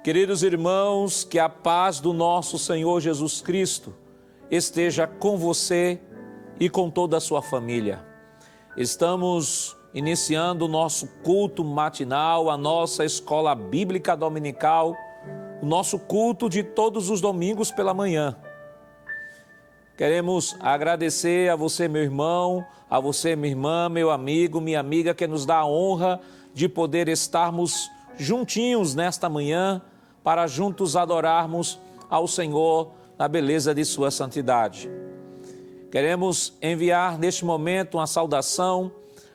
Queridos irmãos, que a paz do nosso Senhor Jesus Cristo esteja com você e com toda a sua família. Estamos iniciando o nosso culto matinal, a nossa escola bíblica dominical, o nosso culto de todos os domingos pela manhã. Queremos agradecer a você, meu irmão, a você, minha irmã, meu amigo, minha amiga, que nos dá a honra de poder estarmos juntinhos nesta manhã para juntos adorarmos ao Senhor na beleza de sua santidade. Queremos enviar neste momento uma saudação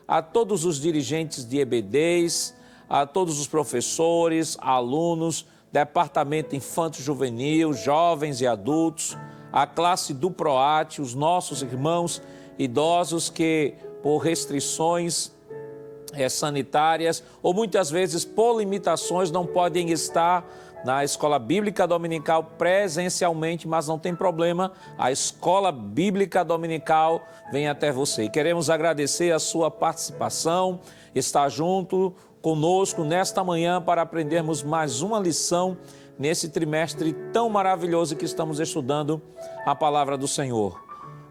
a todos os dirigentes de EBDs, a todos os professores, alunos, departamento infanto-juvenil, jovens e adultos, a classe do PROAT, os nossos irmãos idosos que por restrições sanitárias ou muitas vezes por limitações não podem estar na escola bíblica dominical presencialmente, mas não tem problema, a escola bíblica dominical vem até você. E queremos agradecer a sua participação, estar junto conosco nesta manhã para aprendermos mais uma lição nesse trimestre tão maravilhoso que estamos estudando a palavra do Senhor.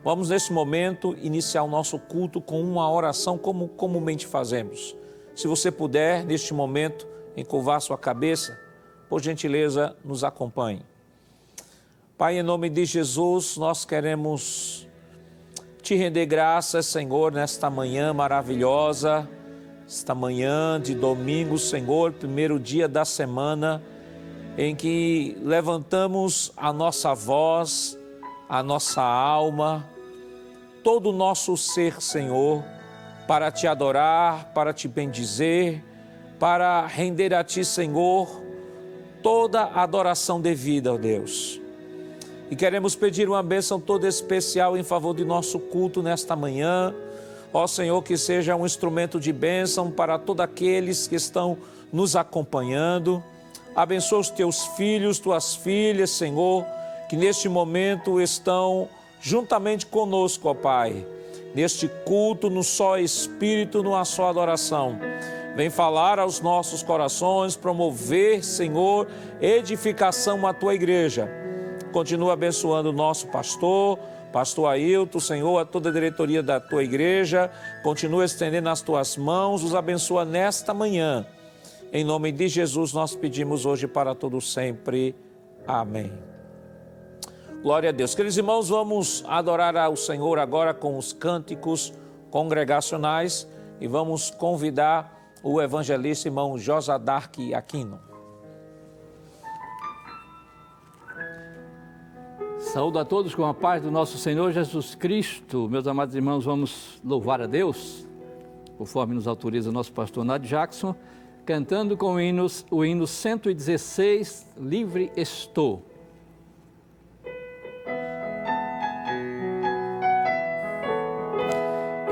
Vamos neste momento iniciar o nosso culto com uma oração como comumente fazemos. Se você puder, neste momento, encurvar sua cabeça, por gentileza, nos acompanhe. Pai, em nome de Jesus, nós queremos te render graças, Senhor, nesta manhã maravilhosa, esta manhã de domingo, Senhor, primeiro dia da semana, em que levantamos a nossa voz, a nossa alma, todo o nosso ser, Senhor, para te adorar, para te bendizer, para render a ti, Senhor, toda a adoração devida, ó Deus. E queremos pedir uma bênção toda especial em favor de nosso culto nesta manhã. Ó Senhor, que seja um instrumento de bênção para todos aqueles que estão nos acompanhando. Abençoa os teus filhos, tuas filhas, Senhor, que neste momento estão juntamente conosco, ó Pai, neste culto, no só Espírito, numa só adoração. Vem falar aos nossos corações, promover, Senhor, edificação à Tua igreja. Continua abençoando o nosso pastor Ailton, Senhor, a toda a diretoria da Tua igreja. Continua estendendo as Tuas mãos, os abençoa nesta manhã. Em nome de Jesus nós pedimos hoje para todos sempre. Amém. Glória a Deus. Queridos irmãos, vamos adorar ao Senhor agora com os cânticos congregacionais e vamos convidar o evangelista irmão Josadark Aquino. Saúdo a todos com a paz do nosso Senhor Jesus Cristo. Meus amados irmãos, vamos louvar a Deus, conforme nos autoriza o nosso pastor Nádio Jackson, cantando com o hino 116, Livre Estou.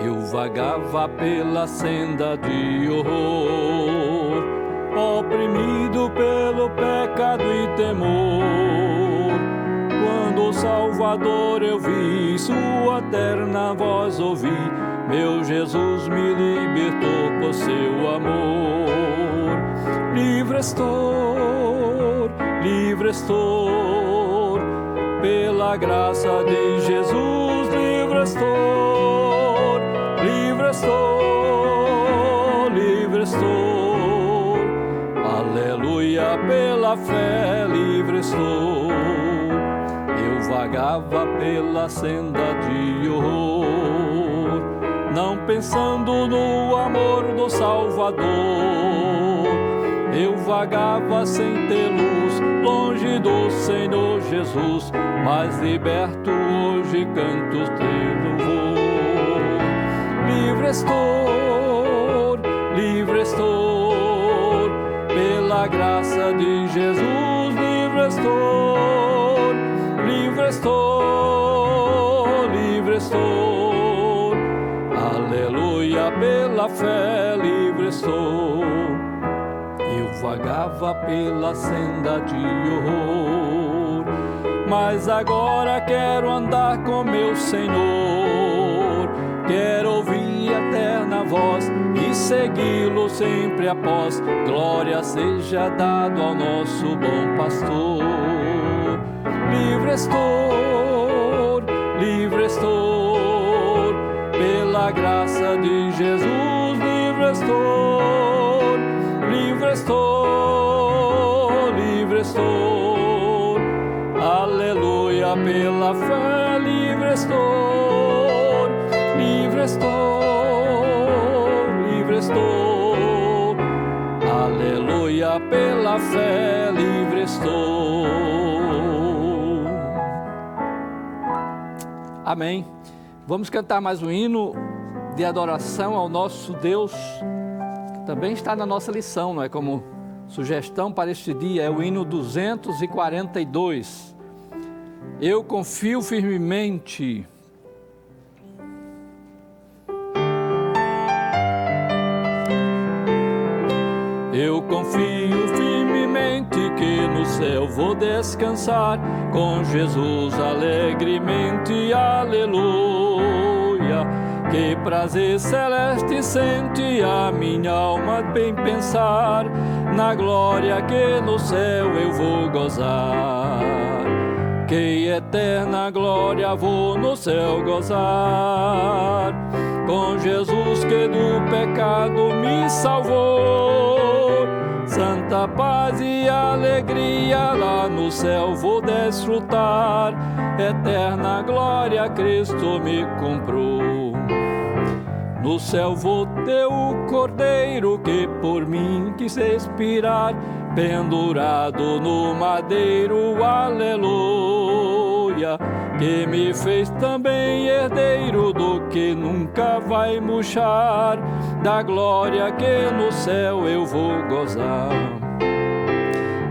Eu vagava pela senda de horror, oprimido pelo pecado e temor. Quando o Salvador eu vi, sua terna voz ouvi, meu Jesus me libertou por seu amor. Livre estou, pela graça de Jesus, livre estou, livre estou, aleluia, pela fé, livre estou. Eu vagava pela senda de horror, não pensando no amor do Salvador. Eu vagava sem ter luz, longe do Senhor Jesus, mas liberto hoje cantos de louvor. Livre estou, pela graça de Jesus, livre estou, aleluia, pela fé, livre estou. Eu vagava pela senda de horror, mas agora quero andar com meu Senhor. Quero ouvir a eterna voz e e segui-lo sempre após. Glória seja dado ao nosso bom pastor. Livre estou, pela graça de Jesus. Livre estou, aleluia, pela fé. Livre estou, aleluia, pela fé. Livre estou. Amém. Vamos cantar mais um hino de adoração ao nosso Deus, que também está na nossa lição, não é? Como sugestão para este dia, é o hino 242. Eu confio firmemente. Eu confio firmemente que no céu vou descansar com Jesus alegremente, aleluia. Que prazer celeste sente a minha alma bem pensar na glória que no céu eu vou gozar. Que eterna glória vou no céu gozar com Jesus que do pecado me salvou. Santa paz e alegria lá no céu vou desfrutar. Eterna glória Cristo me comprou. No céu vou ter o Cordeiro que por mim quis expirar, pendurado no madeiro, aleluia, que me fez também herdeiro do que nunca vai murchar, da glória que no céu eu vou gozar.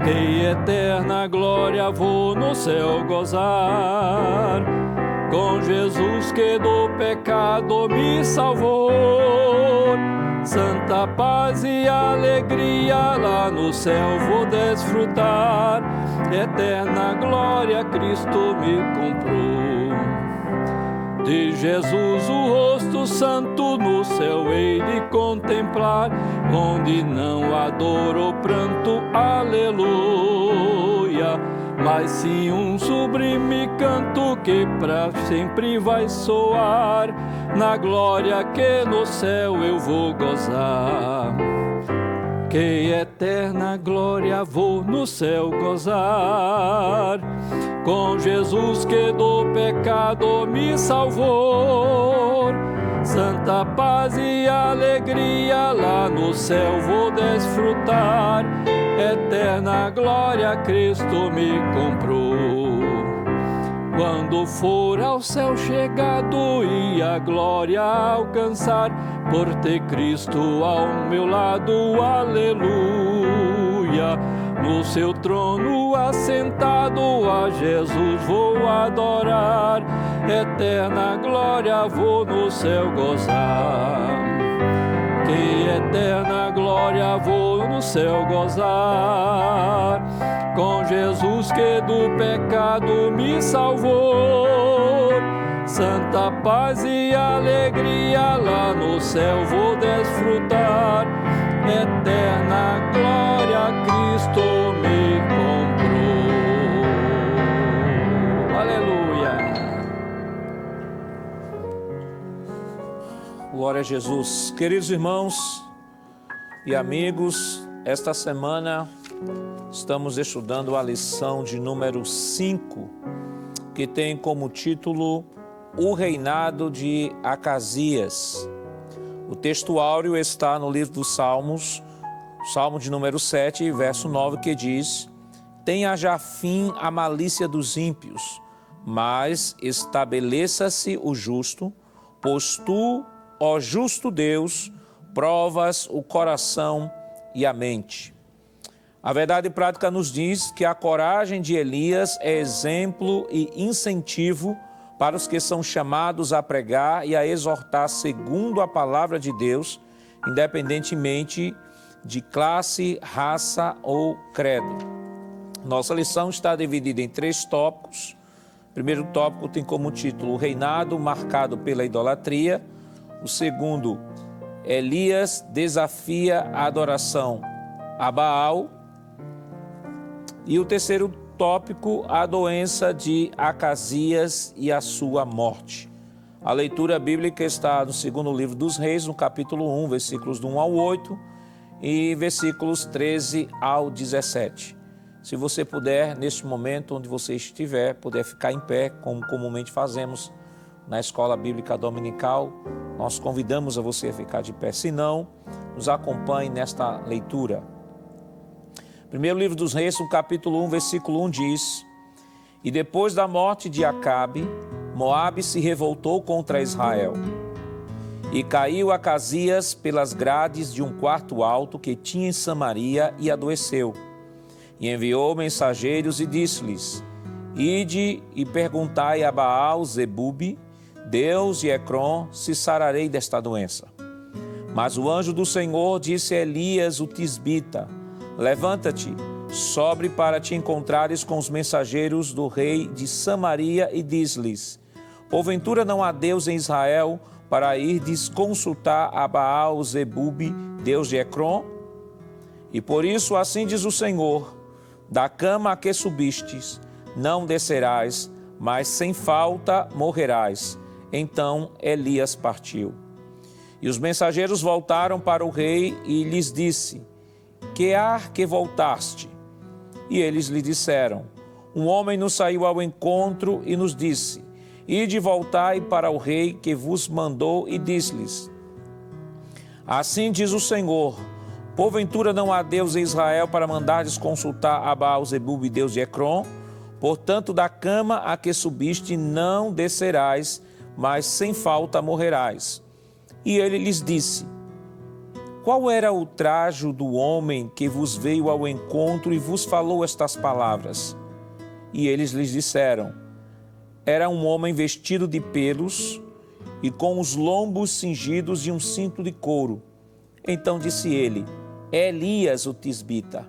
Que eterna glória vou no céu gozar, com Jesus que do pecado me salvou. Santa paz e alegria lá no céu vou desfrutar. Eterna glória Cristo me comprou. De Jesus o rosto santo no céu hei de contemplar, onde não há dor ou pranto, aleluia, mas sim um sublime canto que pra sempre vai soar, na glória que no céu eu vou gozar. Que eterna glória vou no céu gozar, com Jesus que do pecado me salvou. Santa paz e alegria lá no céu vou desfrutar. Eterna glória Cristo me comprou. Quando for ao céu chegado e a glória alcançar, por ter Cristo ao meu lado, aleluia. No seu trono assentado a Jesus vou adorar. Eterna glória vou no céu gozar. Que eterna glória vou no céu gozar, com Jesus que do pecado me salvou. Santa paz e alegria lá no céu vou desfrutar. Eterna glória Cristo me comprou. Aleluia. Glória a Jesus. Queridos irmãos e amigos, esta semana estamos estudando a lição de número 5, que tem como título O Reinado de Acasias. O texto áureo está no livro dos Salmos, Salmo de número 7, verso 9, que diz: Tenha já fim a malícia dos ímpios, mas estabeleça-se o justo, pois tu, ó justo Deus, provas o coração e a mente. A verdade prática nos diz que a coragem de Elias é exemplo e incentivo para os que são chamados a pregar e a exortar segundo a palavra de Deus, independentemente de classe, raça ou credo. Nossa lição está dividida em 3 tópicos. O primeiro tópico tem como título o reinado marcado pela idolatria. O segundo, Elias desafia a adoração a Baal. E o terceiro tópico, a doença de Acasias e a sua morte. A leitura bíblica está no segundo livro dos Reis, no capítulo 1, versículos do 1 ao 8 e versículos 13 ao 17. Se você puder, neste momento onde você estiver, puder ficar em pé, como comumente fazemos na escola bíblica dominical, nós convidamos a você a ficar de pé. Se não, nos acompanhe nesta leitura. Primeiro livro dos Reis, no capítulo 1, versículo 1 diz: E depois da morte de Acabe, Moabe se revoltou contra Israel. E caiu Acasias pelas grades de um quarto alto que tinha em Samaria e adoeceu. E enviou mensageiros e disse-lhes: Ide e perguntai a Baal Zebube, Deus de Ecrom, se sararei desta doença. Mas o anjo do Senhor disse a Elias o tisbita: Levanta-te, sobe para te encontrares com os mensageiros do rei de Samaria e diz-lhes: Porventura não há Deus em Israel para irdes consultar a Baal Zebube, Deus de Ecrom? E por isso assim diz o Senhor: Da cama a que subistes, não descerás, mas sem falta morrerás. Então Elias partiu. E os mensageiros voltaram para o rei e lhes disse: Que há que voltaste? E eles lhe disseram: Um homem nos saiu ao encontro e nos disse: Ide e voltai para o rei que vos mandou, e disse-lhes: Assim diz o Senhor: Porventura não há Deus em Israel para mandardes consultar a Baal Zebube, Deus de Ecrom? Portanto, da cama a que subiste não descerás, mas sem falta morrerás. E ele lhes disse: Qual era o trajo do homem que vos veio ao encontro e vos falou estas palavras? E eles lhes disseram: Era um homem vestido de pelos e com os lombos cingidos de um cinto de couro. Então disse ele: É Elias o tisbita.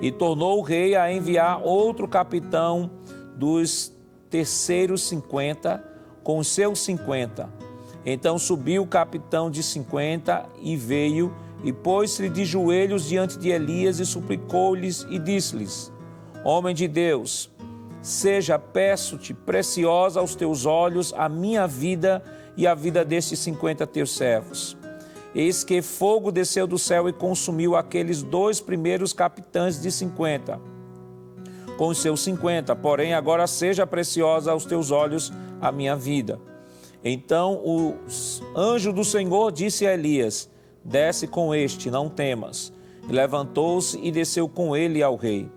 E tornou o rei a enviar outro capitão dos terceiros 50 com os seus 50. Então subiu o capitão de 50 e veio e pôs-se de joelhos diante de Elias e suplicou-lhes e disse-lhes: Homem de Deus, seja, peço-te, preciosa aos teus olhos a minha vida e a vida destes 50 teus servos. Eis que fogo desceu do céu e consumiu aqueles dois primeiros capitães de 50, com os seus 50, porém agora seja preciosa aos teus olhos a minha vida. Então o anjo do Senhor disse a Elias: Desce com este, não temas. E levantou-se e desceu com ele ao rei.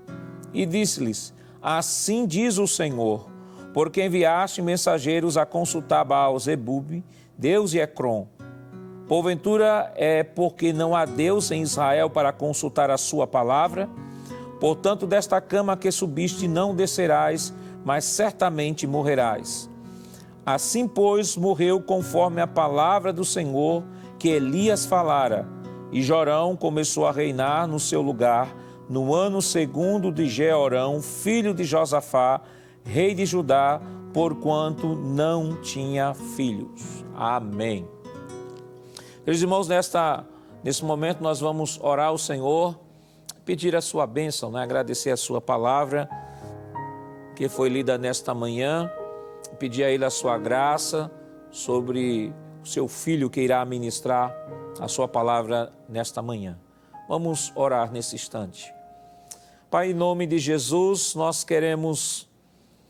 E disse-lhes: Assim diz o Senhor, porque enviaste mensageiros a consultar Baal Zebube, Deus de Ecrom. Porventura é porque não há Deus em Israel para consultar a sua palavra? Portanto, desta cama que subiste não descerás, mas certamente morrerás. Assim, pois, morreu conforme a palavra do Senhor que Elias falara, e Jorão começou a reinar no seu lugar, no ano segundo de Jeorão, filho de Josafá, rei de Judá, porquanto não tinha filhos. Amém. Queridos irmãos, nesse momento nós vamos orar ao Senhor, pedir a sua bênção, agradecer a sua palavra que foi lida nesta manhã, pedir a Ele a sua graça sobre o seu filho que irá ministrar a sua palavra nesta manhã. Vamos orar nesse instante. Pai, em nome de Jesus, nós queremos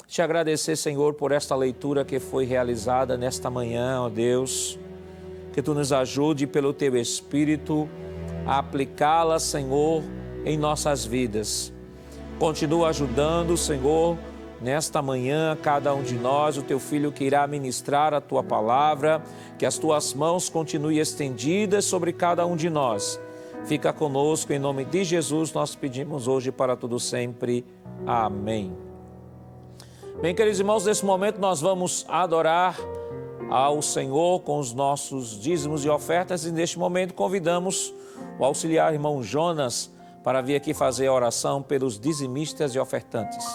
te agradecer, Senhor, por esta leitura que foi realizada nesta manhã, ó Deus, que Tu nos ajude pelo Teu Espírito a aplicá-la, Senhor, em nossas vidas. Continua ajudando, Senhor, nesta manhã, cada um de nós, o Teu Filho que irá ministrar a Tua palavra, que as Tuas mãos continuem estendidas sobre cada um de nós. Fica conosco, em nome de Jesus, nós pedimos hoje para tudo sempre. Amém. Bem, queridos irmãos, nesse momento nós vamos adorar ao Senhor com os nossos dízimos e ofertas, e neste momento convidamos o auxiliar irmão Jonas para vir aqui fazer a oração pelos dizimistas e ofertantes.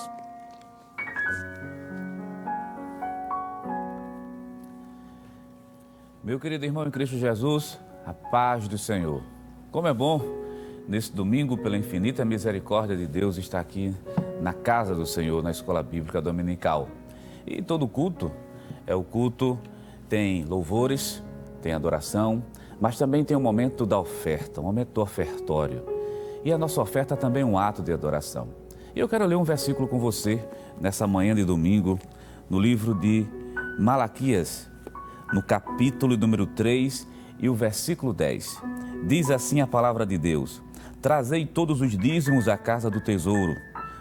Meu querido irmão em Cristo Jesus, A paz do Senhor. Como é bom, nesse domingo, pela infinita misericórdia de Deus, estar aqui na casa do Senhor, na Escola Bíblica Dominical. E todo culto tem louvores, tem adoração, mas também tem um momento da oferta, um momento do ofertório. E a nossa oferta também é um ato de adoração. E eu quero ler um versículo com você, nessa manhã de domingo, no livro de Malaquias, no capítulo número 3 e o versículo 10. Diz assim a palavra de Deus: trazei todos os dízimos à casa do tesouro,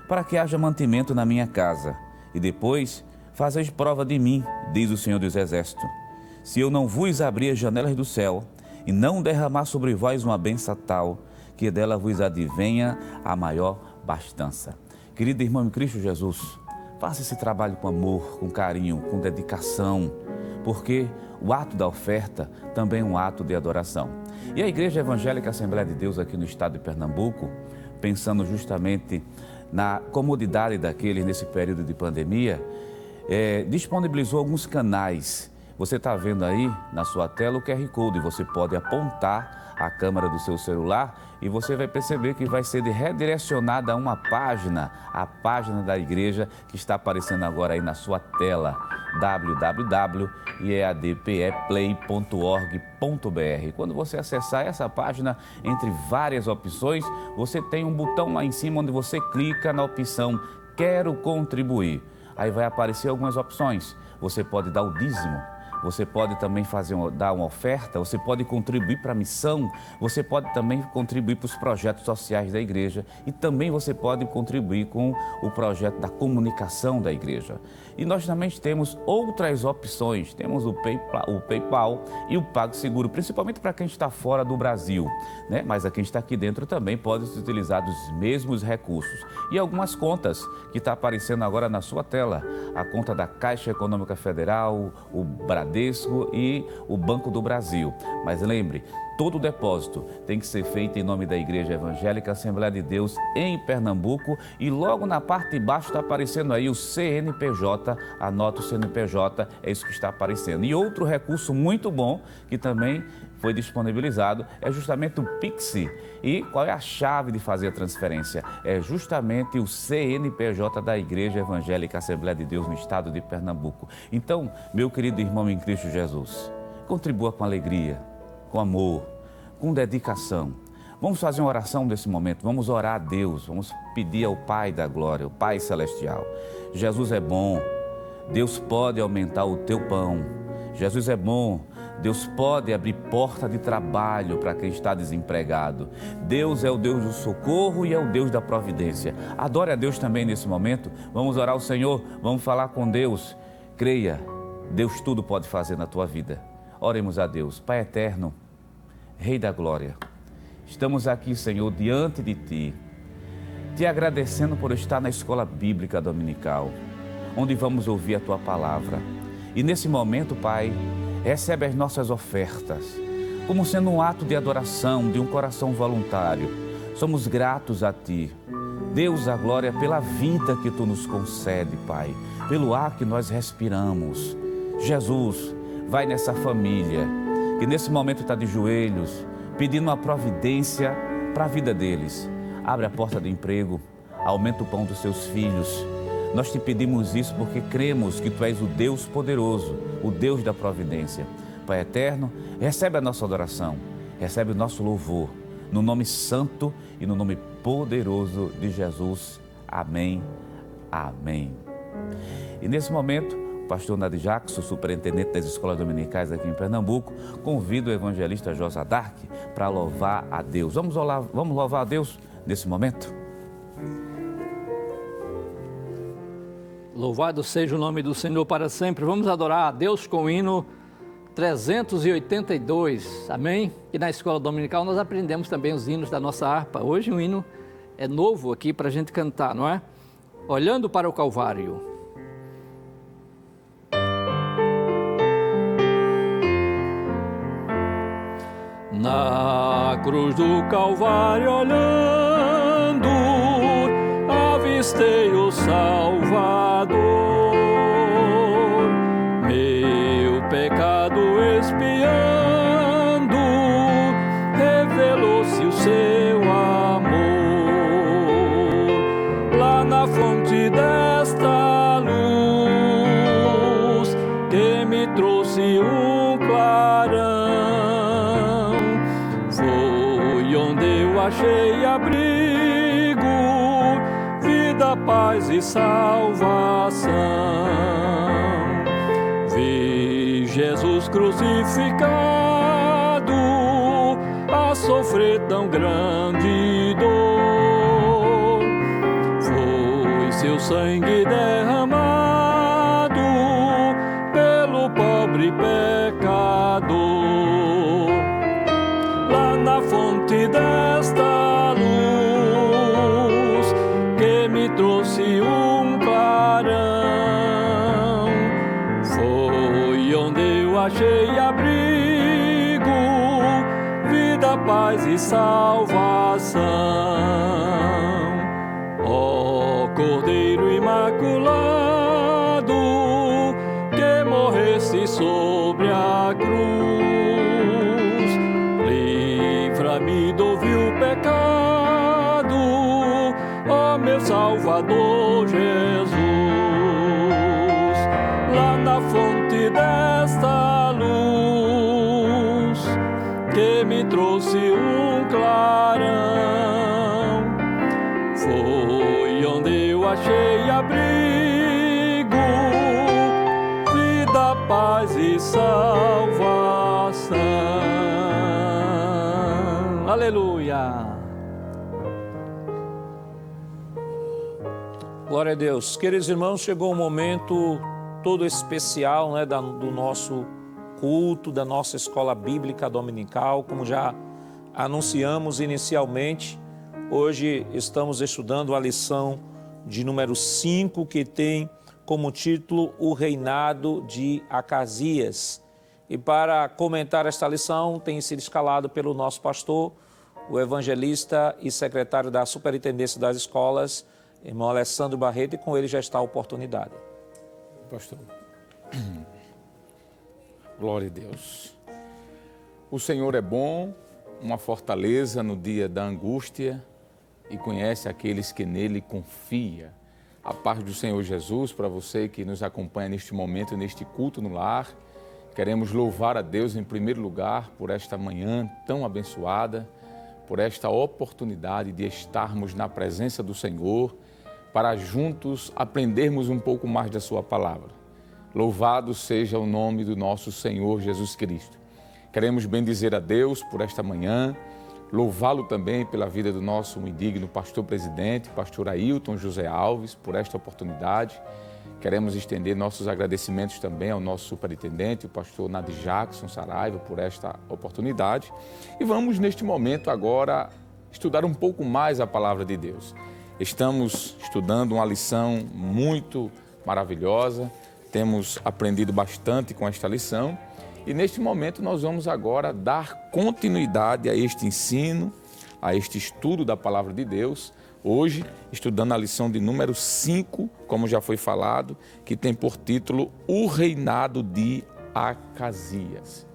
para que haja mantimento na minha casa, e depois fazeis prova de mim, diz o Senhor dos Exércitos. Se eu não vos abrir as janelas do céu, e não derramar sobre vós uma bênção tal, que dela vos advenha a maior bastança. Querido irmão em Cristo Jesus, faça esse trabalho com amor, com carinho, com dedicação, porque o ato da oferta também é um ato de adoração. E a Igreja Evangélica Assembleia de Deus aqui no estado de Pernambuco, pensando justamente na comodidade daqueles nesse período de pandemia, disponibilizou alguns canais. Você está vendo aí na sua tela o QR Code, você pode apontar a câmera do seu celular e você vai perceber que vai ser redirecionada a uma página, a página da igreja que está aparecendo agora aí na sua tela, www.eadpeplay.org.br. Quando você acessar essa página, entre várias opções, você tem um botão lá em cima onde você clica na opção Quero contribuir. Aí vai aparecer algumas opções. Você pode dar o dízimo. Você pode também dar uma oferta, você pode contribuir para a missão, você pode também contribuir para os projetos sociais da igreja e também você pode contribuir com o projeto da comunicação da igreja. E nós também temos outras opções, temos o PayPal e o PagSeguro, principalmente para quem está fora do Brasil, né? Mas a quem está aqui dentro também pode se utilizar dos mesmos recursos. E algumas contas que está aparecendo agora na sua tela, a conta da Caixa Econômica Federal, o Bradesco e o Banco do Brasil. Mas lembre, todo depósito tem que ser feito em nome da Igreja Evangélica Assembleia de Deus em Pernambuco e logo na parte de baixo está aparecendo aí o CNPJ, anota o CNPJ, é isso que está aparecendo. E outro recurso muito bom que também foi disponibilizado é justamente o Pix. E qual é a chave de fazer a transferência? É justamente o CNPJ da Igreja Evangélica Assembleia de Deus no estado de Pernambuco. Então, meu querido irmão em Cristo Jesus, contribua com alegria, com amor, com dedicação. Vamos fazer uma oração nesse momento, vamos orar a Deus, vamos pedir ao Pai da Glória, o Pai Celestial. Jesus é bom, Deus pode aumentar o teu pão. Jesus é bom, Deus pode abrir porta de trabalho para quem está desempregado. Deus é o Deus do socorro e é o Deus da providência. Adore a Deus também nesse momento. Vamos orar ao Senhor, vamos falar com Deus. Creia, Deus tudo pode fazer na tua vida. Oremos a Deus. Pai eterno, Rei da Glória, estamos aqui, Senhor, diante de Ti, Te agradecendo por estar na Escola Bíblica Dominical, onde vamos ouvir a Tua Palavra. E nesse momento, Pai, recebe as nossas ofertas, como sendo um ato de adoração, de um coração voluntário. Somos gratos a Ti. Deus, a glória pela vida que Tu nos concede, Pai, pelo ar que nós respiramos. Jesus, vai nessa família, que nesse momento está de joelhos, pedindo uma providência para a vida deles. Abre a porta do emprego, aumenta o pão dos seus filhos. Nós te pedimos isso porque cremos que Tu és o Deus poderoso, o Deus da providência. Pai eterno, recebe a nossa adoração, recebe o nosso louvor, no nome santo e no nome poderoso de Jesus. Amém, amém. E nesse momento, o pastor Nadi Jackson, superintendente das escolas dominicais aqui em Pernambuco, convida o evangelista Josa Dark para louvar a Deus. Vamos louvar a Deus nesse momento? Louvado seja o nome do Senhor para sempre. Vamos adorar a Deus com o hino 382, amém? E na escola dominical nós aprendemos também os hinos da nossa harpa. Hoje um hino é novo aqui para a gente cantar, não é? Olhando para o Calvário. Na cruz do Calvário olhando, avistei o Salvador, meu pecado expiando, me trouxe um clarão. Foi onde eu achei abrigo, vida, paz e salvação. Vi Jesus crucificado, a sofrer tão grande dor. Foi seu sangue derramado pelo pobre pecador. Lá na fonte desta luz que me trouxe um clarão, foi onde eu achei abrigo, vida, paz e salvação. Ó Cordeiro Imaculado, que morreste sobre a cruz, livra-me do vil pecado, ó meu Salvador Jesus. Lá na fonte desta luz que me trouxe um clarão, foi onde eu achei abrigo, vida, paz e salvação. Aleluia! Glória a Deus. Queridos irmãos, chegou um momento todo especial, né, do nosso culto, da nossa escola bíblica dominical. Como já anunciamos inicialmente, hoje estamos estudando a lição de número 5, que tem como título O Reinado de Acasias. E para comentar esta lição, tem sido escalado pelo nosso pastor, o evangelista e secretário da Superintendência das Escolas, irmão Alessandro Barreto, e com ele já está a oportunidade. Pastor, glória a Deus. O Senhor é bom, uma fortaleza no dia da angústia, e conhece aqueles que nele confia. A paz do Senhor Jesus para você que nos acompanha neste momento, neste culto no lar. Queremos louvar a Deus em primeiro lugar por esta manhã tão abençoada, por esta oportunidade de estarmos na presença do Senhor, para juntos aprendermos um pouco mais da sua palavra. Louvado seja o nome do nosso Senhor Jesus Cristo. Queremos bendizer a Deus por esta manhã, louvá-lo também pela vida do nosso indigno pastor presidente, pastor Ailton José Alves, por esta oportunidade. Queremos estender nossos agradecimentos também ao nosso superintendente, o pastor Nadi Jackson Saraiva, por esta oportunidade. E vamos neste momento agora estudar um pouco mais a palavra de Deus. Estamos estudando uma lição muito maravilhosa, temos aprendido bastante com esta lição e neste momento nós vamos agora dar continuidade a este ensino, a este estudo da palavra de Deus, hoje estudando a lição de número 5, como já foi falado, que tem por título O Reinado de Acasias.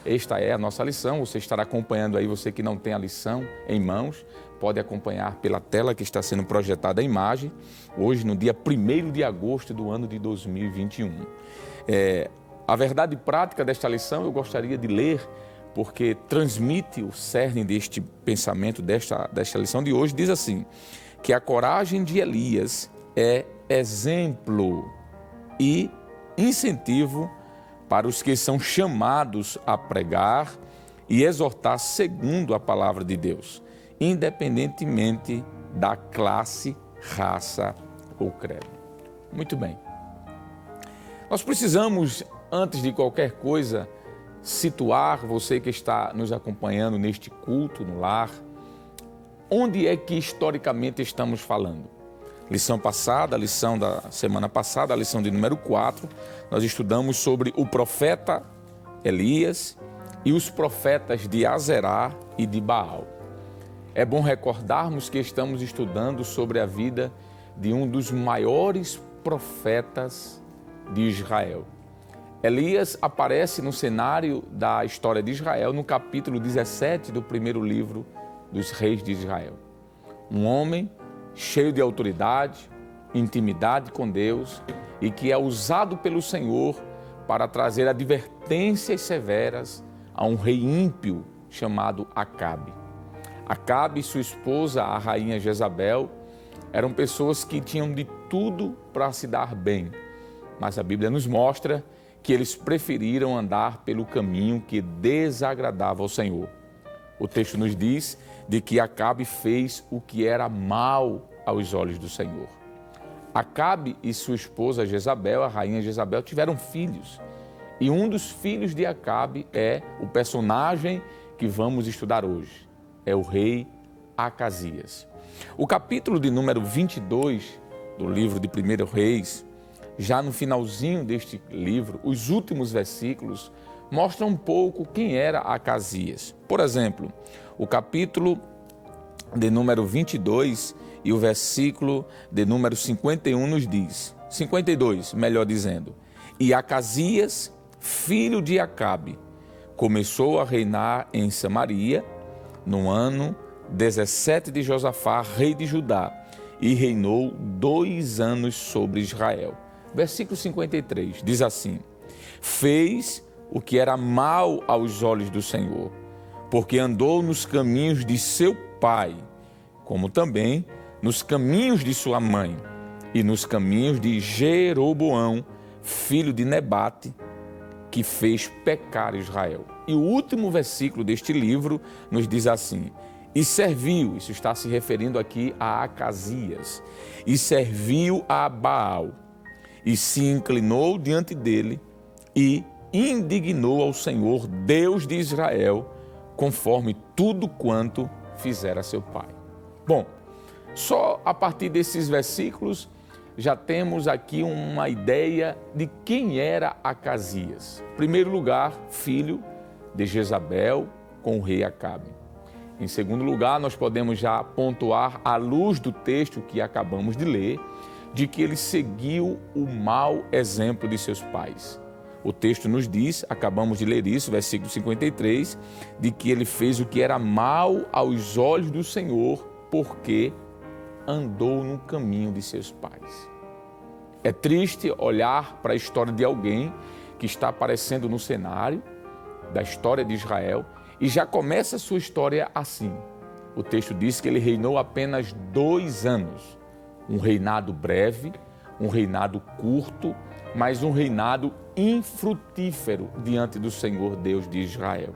Esta é a nossa lição, você estará acompanhando aí, você que não tem a lição em mãos, pode acompanhar pela tela que está sendo projetada a imagem, hoje no dia 1º de agosto do ano de 2021. A verdade prática desta lição eu gostaria de ler, porque transmite o cerne deste pensamento, desta lição de hoje, diz assim, que a coragem de Elias é exemplo e incentivo para os que são chamados a pregar e exortar segundo a palavra de Deus, independentemente da classe, raça ou credo. Muito bem. Nós precisamos, antes de qualquer coisa, situar você que está nos acompanhando neste culto no lar, onde é que historicamente estamos falando. Lição passada, a lição da semana passada, a lição de número 4, nós estudamos sobre o profeta Elias e os profetas de Azerá e de Baal. É bom recordarmos que estamos estudando sobre a vida de um dos maiores profetas de Israel. Elias aparece no cenário da história de Israel no capítulo 17 do primeiro livro dos reis de Israel. Um homem cheio de autoridade, intimidade com Deus e que é usado pelo Senhor para trazer advertências severas a um rei ímpio chamado Acabe. Acabe e sua esposa, a rainha Jezabel, eram pessoas que tinham de tudo para se dar bem, mas a Bíblia nos mostra que eles preferiram andar pelo caminho que desagradava ao Senhor. O texto nos diz de que Acabe fez o que era mal aos olhos do Senhor. Acabe e sua esposa Jezabel, a rainha Jezabel, tiveram filhos. E um dos filhos de Acabe é o personagem que vamos estudar hoje. É o rei Acasias. O capítulo de número 22 do livro de 1 Reis, já no finalzinho deste livro, os últimos versículos mostram um pouco quem era Acasias. Por exemplo, o capítulo de número 22 e o versículo de número 51 nos diz, 52, melhor dizendo, e Acasias, filho de Acabe, começou a reinar em Samaria no ano 17 de Josafá, rei de Judá, e reinou 2 anos sobre Israel. Versículo 53 diz assim, fez o que era mal aos olhos do Senhor, porque andou nos caminhos de seu pai, como também nos caminhos de sua mãe, e nos caminhos de Jeroboão, filho de Nebate, que fez pecar Israel. E o último versículo deste livro nos diz assim, e serviu, isso está se referindo aqui a Acasias, e serviu a Baal, e se inclinou diante dele, e indignou ao Senhor, Deus de Israel, conforme tudo quanto fizera seu pai. Bom, só a partir desses versículos já temos aqui uma ideia de quem era Acasias. Em primeiro lugar, filho de Jezabel com o rei Acabe. Em segundo lugar, nós podemos já pontuar, à luz do texto que acabamos de ler, de que ele seguiu o mau exemplo de seus pais. O texto nos diz, acabamos de ler isso, versículo 53, de que ele fez o que era mal aos olhos do Senhor, porque andou no caminho de seus pais. É triste olhar para a história de alguém que está aparecendo no cenário da história de Israel e já começa a sua história assim. O texto diz que ele reinou apenas 2 anos. Um reinado breve, um reinado curto, mas um reinado infrutífero diante do Senhor Deus de Israel.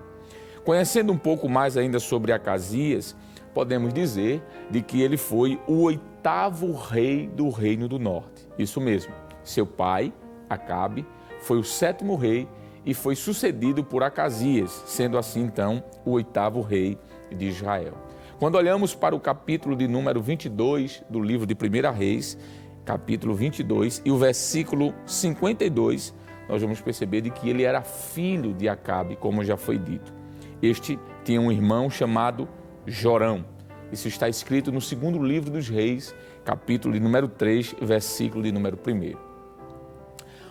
Conhecendo um pouco mais ainda sobre Acasias, podemos dizer de que ele foi o 8º rei do Reino do Norte. Isso mesmo, seu pai, Acabe, foi o 7º rei e foi sucedido por Acasias, sendo assim então o 8º rei de Israel. Quando olhamos para o capítulo de número 22 do livro de 1 Reis, capítulo 22 e o versículo 52, nós vamos perceber de que ele era filho de Acabe, como já foi dito. Este tinha um irmão chamado Jorão. Isso está escrito no 2º livro dos Reis, capítulo de número 3, versículo de número 1.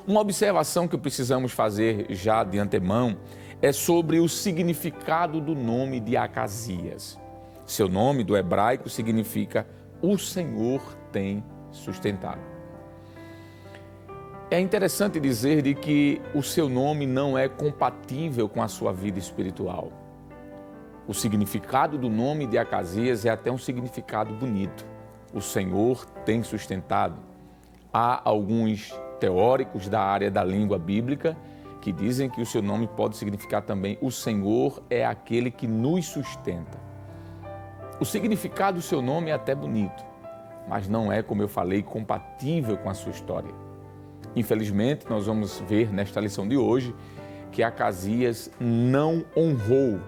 Uma observação que precisamos fazer já de antemão é sobre o significado do nome de Acasias. Seu nome do hebraico significa o Senhor tem sustentado. É interessante dizer de que o seu nome não é compatível com a sua vida espiritual. O significado do nome de Acasias é até um significado bonito. O Senhor tem sustentado. Há alguns teóricos da área da língua bíblica que dizem que o seu nome pode significar também o Senhor é aquele que nos sustenta. O significado do seu nome é até bonito, mas não é, como eu falei, compatível com a sua história. Infelizmente, nós vamos ver nesta lição de hoje que Acasias não honrou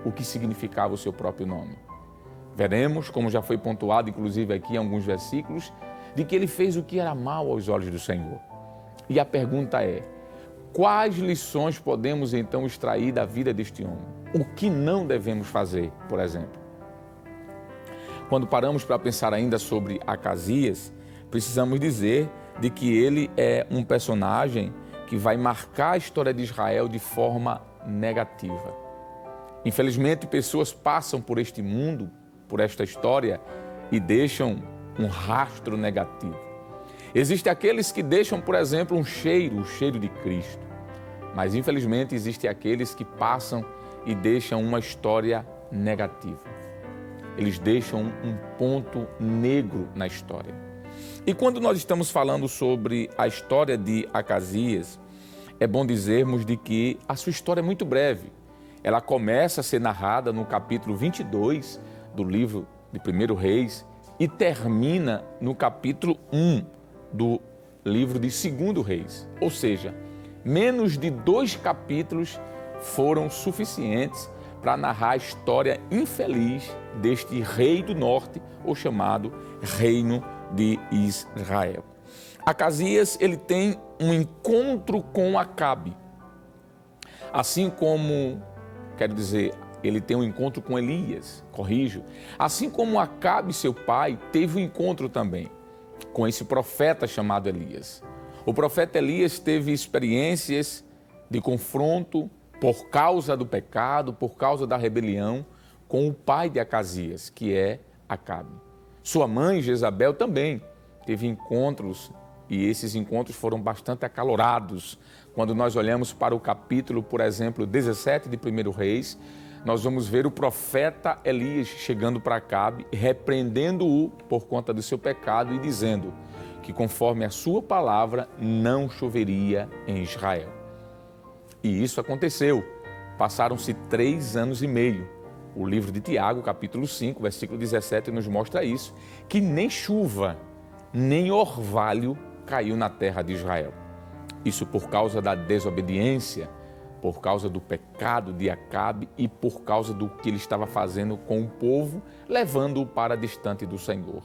o que significava o seu próprio nome. Veremos, como já foi pontuado, inclusive aqui em alguns versículos, de que ele fez o que era mal aos olhos do Senhor. E a pergunta é, quais lições podemos então extrair da vida deste homem? O que não devemos fazer, por exemplo? Quando paramos para pensar ainda sobre Acasias, precisamos dizer de que ele é um personagem que vai marcar a história de Israel de forma negativa. Infelizmente, pessoas passam por este mundo, por esta história, e deixam um rastro negativo. Existem aqueles que deixam, por exemplo, o cheiro de Cristo. Mas, infelizmente, existem aqueles que passam e deixam uma história negativa. Eles deixam um ponto negro na história. E quando nós estamos falando sobre a história de Acasias, é bom dizermos de que a sua história é muito breve. Ela começa a ser narrada no capítulo 22 do livro de 1 Reis e termina no capítulo 1 do livro de 2 Reis. Ou seja, menos de 2 capítulos foram suficientes para narrar a história infeliz deste rei do norte, ou chamado Reino de Israel. Acasias, ele tem um encontro com Acabe. Assim como, ele tem um encontro com Elias, assim como Acabe, seu pai, teve um encontro também com esse profeta chamado Elias. O profeta Elias teve experiências de confronto por causa do pecado, por causa da rebelião, com o pai de Acasias, que é Acabe. Sua mãe, Jezabel, também teve encontros, e esses encontros foram bastante acalorados. Quando nós olhamos para o capítulo, por exemplo, 17 de 1 Reis, nós vamos ver o profeta Elias chegando para Acabe, repreendendo-o por conta do seu pecado e dizendo que, conforme a sua palavra, não choveria em Israel. E isso aconteceu. Passaram-se 3 anos e meio. O livro de Tiago, capítulo 5, versículo 17, nos mostra isso, que nem chuva, nem orvalho caiu na terra de Israel. Isso por causa da desobediência, por causa do pecado de Acabe e por causa do que ele estava fazendo com o povo, levando-o para distante do Senhor.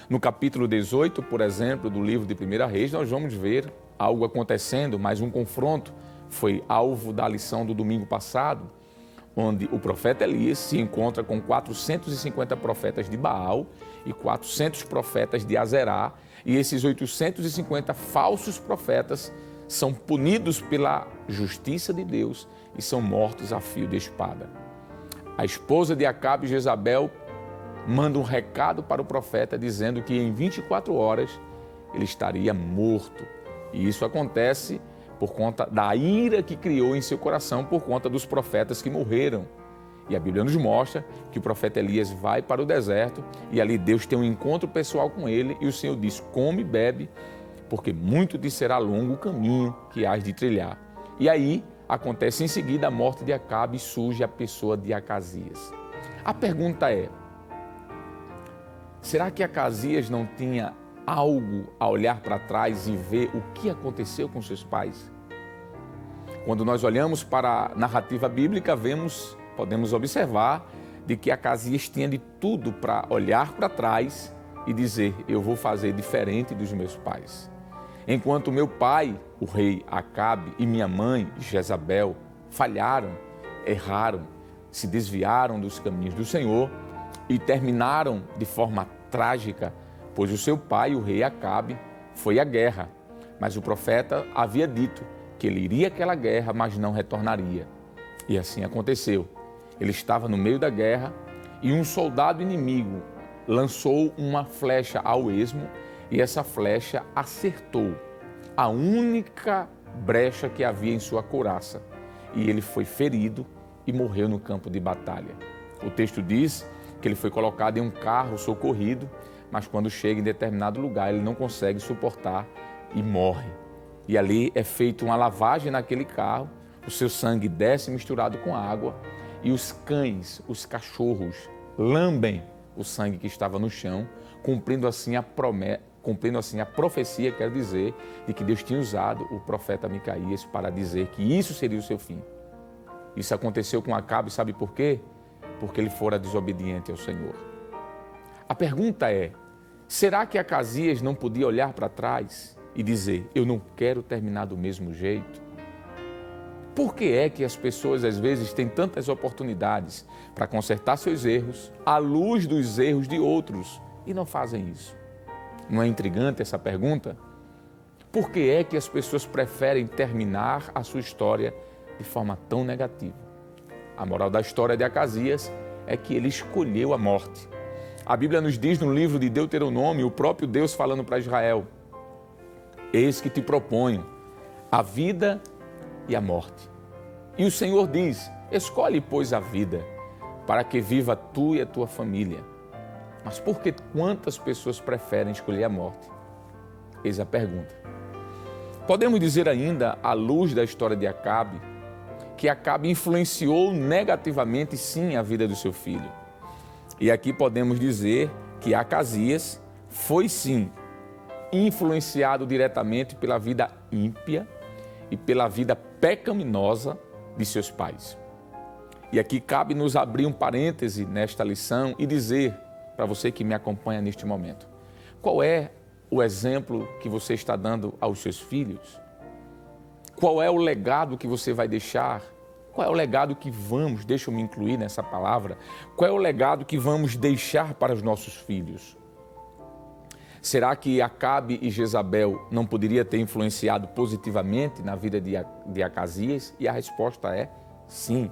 No capítulo 18, por exemplo, do livro de 1 Reis, nós vamos ver algo acontecendo, mais um confronto. Foi alvo da lição do domingo passado, onde o profeta Elias se encontra com 450 profetas de Baal e 400 profetas de Azerá, e esses 850 falsos profetas são punidos pela justiça de Deus e são mortos a fio de espada. A esposa de Acabe, Jezabel, manda um recado para o profeta dizendo que em 24 horas ele estaria morto. E isso acontece por conta da ira que criou em seu coração por conta dos profetas que morreram. E a Bíblia nos mostra que o profeta Elias vai para o deserto e ali Deus tem um encontro pessoal com ele e o Senhor diz: come e bebe, porque muito te será longo o caminho que hás de trilhar. E aí acontece em seguida a morte de Acabe e surge a pessoa de Acasias. A pergunta é: será que Acasias não tinha algo a olhar para trás e ver o que aconteceu com seus pais? Quando nós olhamos para a narrativa bíblica, podemos observar de que Acasias tinha de tudo para olhar para trás e dizer: eu vou fazer diferente dos meus pais. Enquanto meu pai, o rei Acabe, e minha mãe, Jezabel, falharam, erraram, se desviaram dos caminhos do Senhor e terminaram de forma trágica, pois o seu pai, o rei Acabe, foi à guerra. Mas o profeta havia dito que ele iria àquela guerra, mas não retornaria. E assim aconteceu. Ele estava no meio da guerra e um soldado inimigo lançou uma flecha ao esmo e essa flecha acertou a única brecha que havia em sua couraça. E ele foi ferido e morreu no campo de batalha. O texto diz que ele foi colocado em um carro socorrido, mas quando chega em determinado lugar ele não consegue suportar e morre. E ali é feita uma lavagem naquele carro, o seu sangue desce misturado com água e os cães, os cachorros, lambem o sangue que estava no chão, cumprindo assim a profecia, quer dizer, de que Deus tinha usado o profeta Micaías para dizer que isso seria o seu fim. Isso aconteceu com Acabe, sabe por quê? Porque ele fora desobediente ao Senhor. A pergunta é: será que Acasias não podia olhar para trás e dizer: eu não quero terminar do mesmo jeito? Por que é que as pessoas às vezes têm tantas oportunidades para consertar seus erros à luz dos erros de outros e não fazem isso? Não é intrigante essa pergunta? Por que é que as pessoas preferem terminar a sua história de forma tão negativa? A moral da história de Acasias é que ele escolheu a morte. A Bíblia nos diz no livro de Deuteronômio, o próprio Deus falando para Israel: eis que te proponho a vida e a morte. E o Senhor diz: escolhe, pois, a vida, para que viva tu e a tua família. Mas por que quantas pessoas preferem escolher a morte? Eis a pergunta. Podemos dizer ainda, à luz da história de Acabe, que Acabe influenciou negativamente, sim, a vida do seu filho. E aqui podemos dizer que Acasias foi, sim, influenciado diretamente pela vida ímpia e pela vida pecaminosa de seus pais. E aqui cabe nos abrir um parêntese nesta lição e dizer para você que me acompanha neste momento, qual é o exemplo que você está dando aos seus filhos? Qual é o legado que você vai deixar? Qual é o legado que deixa eu me incluir nessa palavra, qual é o legado que vamos deixar para os nossos filhos? Será que Acabe e Jezabel não poderia ter influenciado positivamente na vida de Acasias? E a resposta é sim.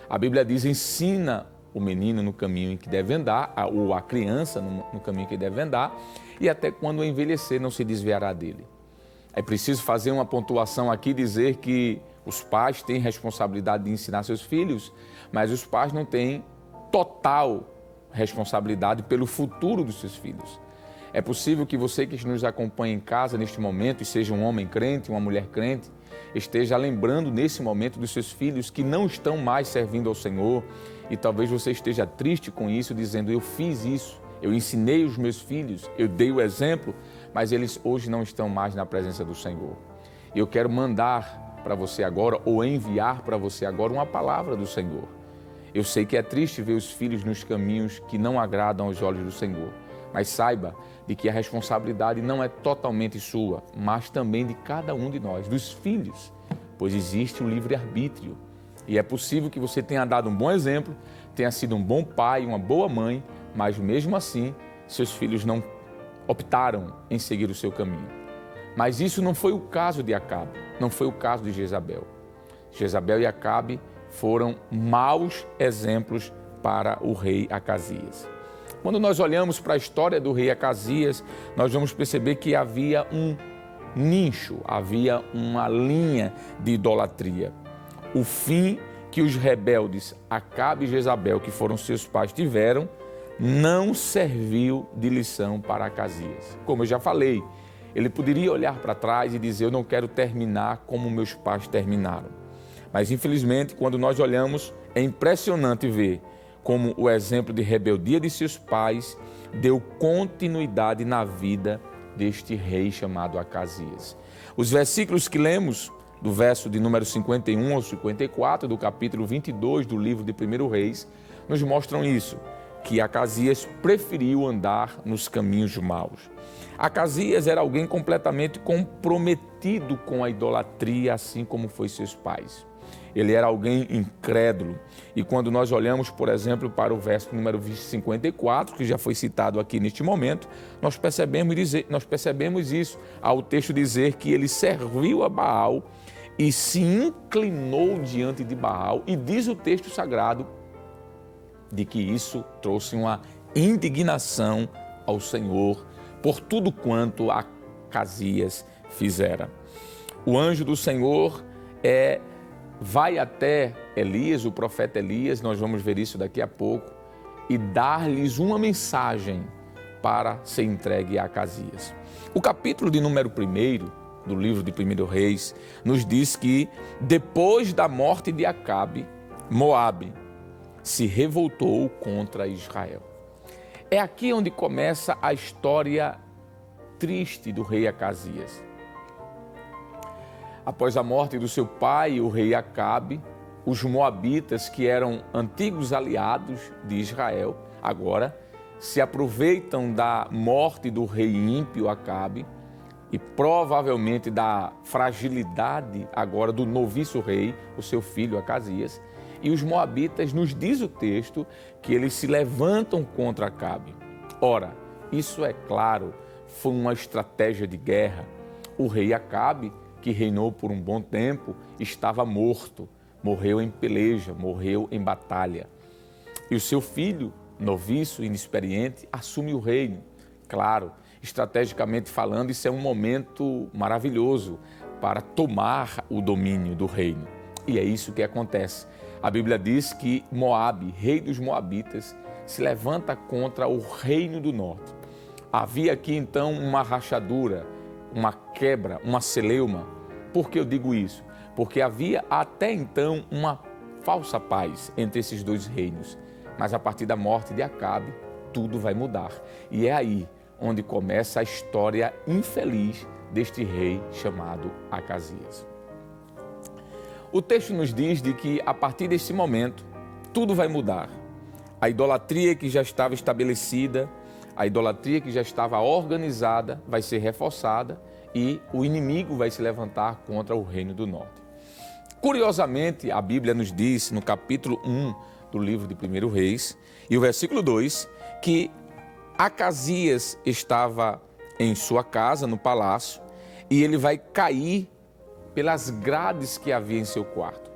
A Bíblia diz: ensina o menino no caminho em que deve andar, ou a criança no caminho que deve andar, e até quando envelhecer não se desviará dele. É preciso fazer uma pontuação aqui, dizer que os pais têm responsabilidade de ensinar seus filhos, mas os pais não têm total responsabilidade pelo futuro dos seus filhos. É possível que você que nos acompanha em casa neste momento, e seja um homem crente, uma mulher crente, esteja lembrando nesse momento dos seus filhos que não estão mais servindo ao Senhor, e talvez você esteja triste com isso, dizendo: eu fiz isso, eu ensinei os meus filhos, eu dei o exemplo, mas eles hoje não estão mais na presença do Senhor. E eu quero mandar para você agora, ou enviar para você agora, uma palavra do Senhor. Eu sei que é triste ver os filhos nos caminhos que não agradam aos olhos do Senhor, mas saiba de que a responsabilidade não é totalmente sua, mas também de cada um de nós, dos filhos, pois existe o livre-arbítrio. E é possível que você tenha dado um bom exemplo, tenha sido um bom pai, uma boa mãe, mas mesmo assim, seus filhos não optaram em seguir o seu caminho. Mas isso não foi o caso de Acabe, não foi o caso de Jezabel. Jezabel e Acabe foram maus exemplos para o rei Acasias. Quando nós olhamos para a história do rei Acasias, nós vamos perceber que havia um nicho, havia uma linha de idolatria. O fim que os rebeldes Acabe e Jezabel, que foram seus pais, tiveram, não serviu de lição para Acasias. Como eu já falei, ele poderia olhar para trás e dizer: eu não quero terminar como meus pais terminaram. Mas infelizmente, quando nós olhamos, é impressionante ver como o exemplo de rebeldia de seus pais deu continuidade na vida deste rei chamado Acasias. Os versículos que lemos, do verso de número 51 ao 54, do capítulo 22 do livro de 1 Reis, nos mostram isso, que Acasias preferiu andar nos caminhos maus. Acasias era alguém completamente comprometido com a idolatria, assim como foi seus pais. Ele era alguém incrédulo. E quando nós olhamos, por exemplo, para o verso número 54, que já foi citado aqui neste momento, nós percebemos isso, ao texto dizer que ele serviu a Baal e se inclinou diante de Baal. E diz o texto sagrado de que isso trouxe uma indignação ao Senhor por tudo quanto Acasias fizera. O anjo do Senhor vai até Elias, o profeta Elias, nós vamos ver isso daqui a pouco, e dar-lhes uma mensagem para ser entregue a Acasias. O capítulo de número 1 do livro de 1 Reis nos diz que depois da morte de Acabe, Moabe se revoltou contra Israel. É aqui onde começa a história triste do rei Acasias. Após a morte do seu pai, o rei Acabe, os moabitas, que eram antigos aliados de Israel, agora se aproveitam da morte do rei ímpio Acabe e provavelmente da fragilidade agora do noviço rei, o seu filho Acasias, e os moabitas, nos diz o texto, que eles se levantam contra Acabe. Ora, isso é claro, foi uma estratégia de guerra. O rei Acabe, que reinou por um bom tempo, estava morto, morreu em peleja, morreu em batalha. E o seu filho, noviço, inexperiente, assume o reino. Claro, estrategicamente falando, isso é um momento maravilhoso para tomar o domínio do reino. E é isso que acontece. A Bíblia diz que Moabe, rei dos Moabitas, se levanta contra o reino do norte. Havia aqui então uma rachadura, uma quebra, uma celeuma. Por que eu digo isso? Porque havia até então uma falsa paz entre esses dois reinos. Mas a partir da morte de Acabe, tudo vai mudar. E é aí onde começa a história infeliz deste rei chamado Acasias. O texto nos diz de que a partir desse momento, tudo vai mudar. A idolatria que já estava estabelecida, a idolatria que já estava organizada, vai ser reforçada e o inimigo vai se levantar contra o reino do norte. Curiosamente, a Bíblia nos diz, no capítulo 1 do livro de 1 Reis, e o versículo 2, que Acasias estava em sua casa, no palácio, e ele vai cair pelas grades que havia em seu quarto.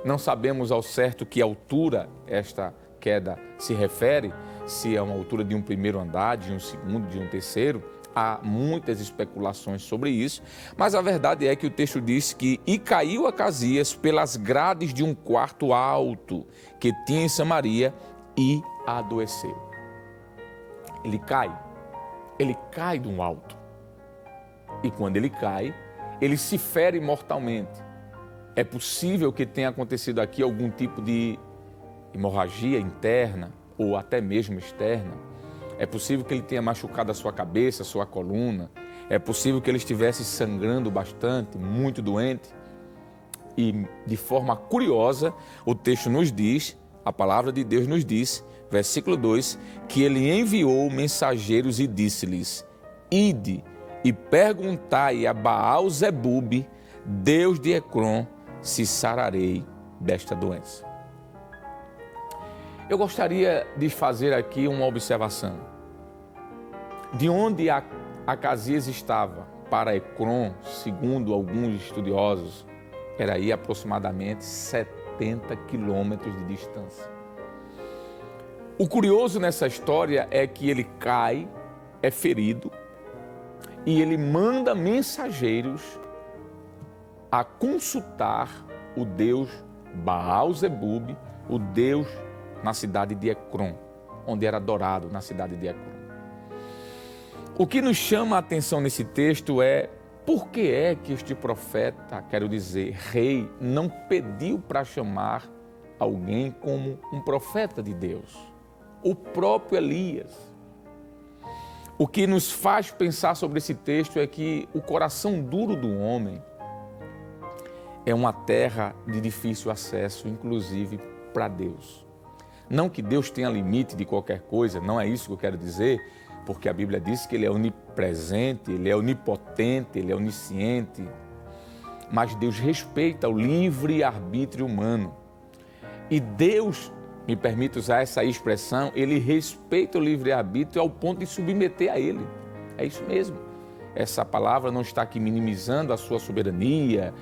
Não sabemos ao certo que altura esta queda se refere, se é uma altura de um primeiro andar, de um segundo, de um terceiro. Há muitas especulações sobre isso, mas a verdade é que o texto diz que e caiu Acasias pelas grades de um quarto alto que tinha em Samaria e adoeceu. Ele cai de um alto. E quando ele cai, ele se fere mortalmente. É possível que tenha acontecido aqui algum tipo de hemorragia interna ou até mesmo externa. É possível que ele tenha machucado a sua cabeça, a sua coluna. É possível que ele estivesse sangrando bastante, muito doente. E de forma curiosa, o texto nos diz, a palavra de Deus nos diz, versículo 2, que ele enviou mensageiros e disse-lhes: ide e perguntai a Baal-zebube, Deus de Ecrom, se sararei desta doença. Eu gostaria de fazer aqui uma observação. De onde Acasias estava para Ecrom, segundo alguns estudiosos, era aí aproximadamente 70 quilômetros de distância. O curioso nessa história é que ele cai, é ferido, e ele manda mensageiros a consultar o Deus Baal-zebube, o Deus na cidade de Ecrom, onde era adorado na cidade de Ecrom. O que nos chama a atenção nesse texto é por que é que este profeta, quero dizer, rei, não pediu para chamar alguém como um profeta de Deus, o próprio Elias. O que nos faz pensar sobre esse texto é que o coração duro do homem é uma terra de difícil acesso, inclusive para Deus. Não que Deus tenha limite de qualquer coisa, não é isso que eu quero dizer, porque a Bíblia diz que Ele é onipresente, Ele é onipotente, Ele é onisciente. Mas Deus respeita o livre-arbítrio humano. E Deus, me permite usar essa expressão, Ele respeita o livre-arbítrio ao ponto de submeter a Ele. É isso mesmo. Essa palavra não está aqui minimizando a sua soberania,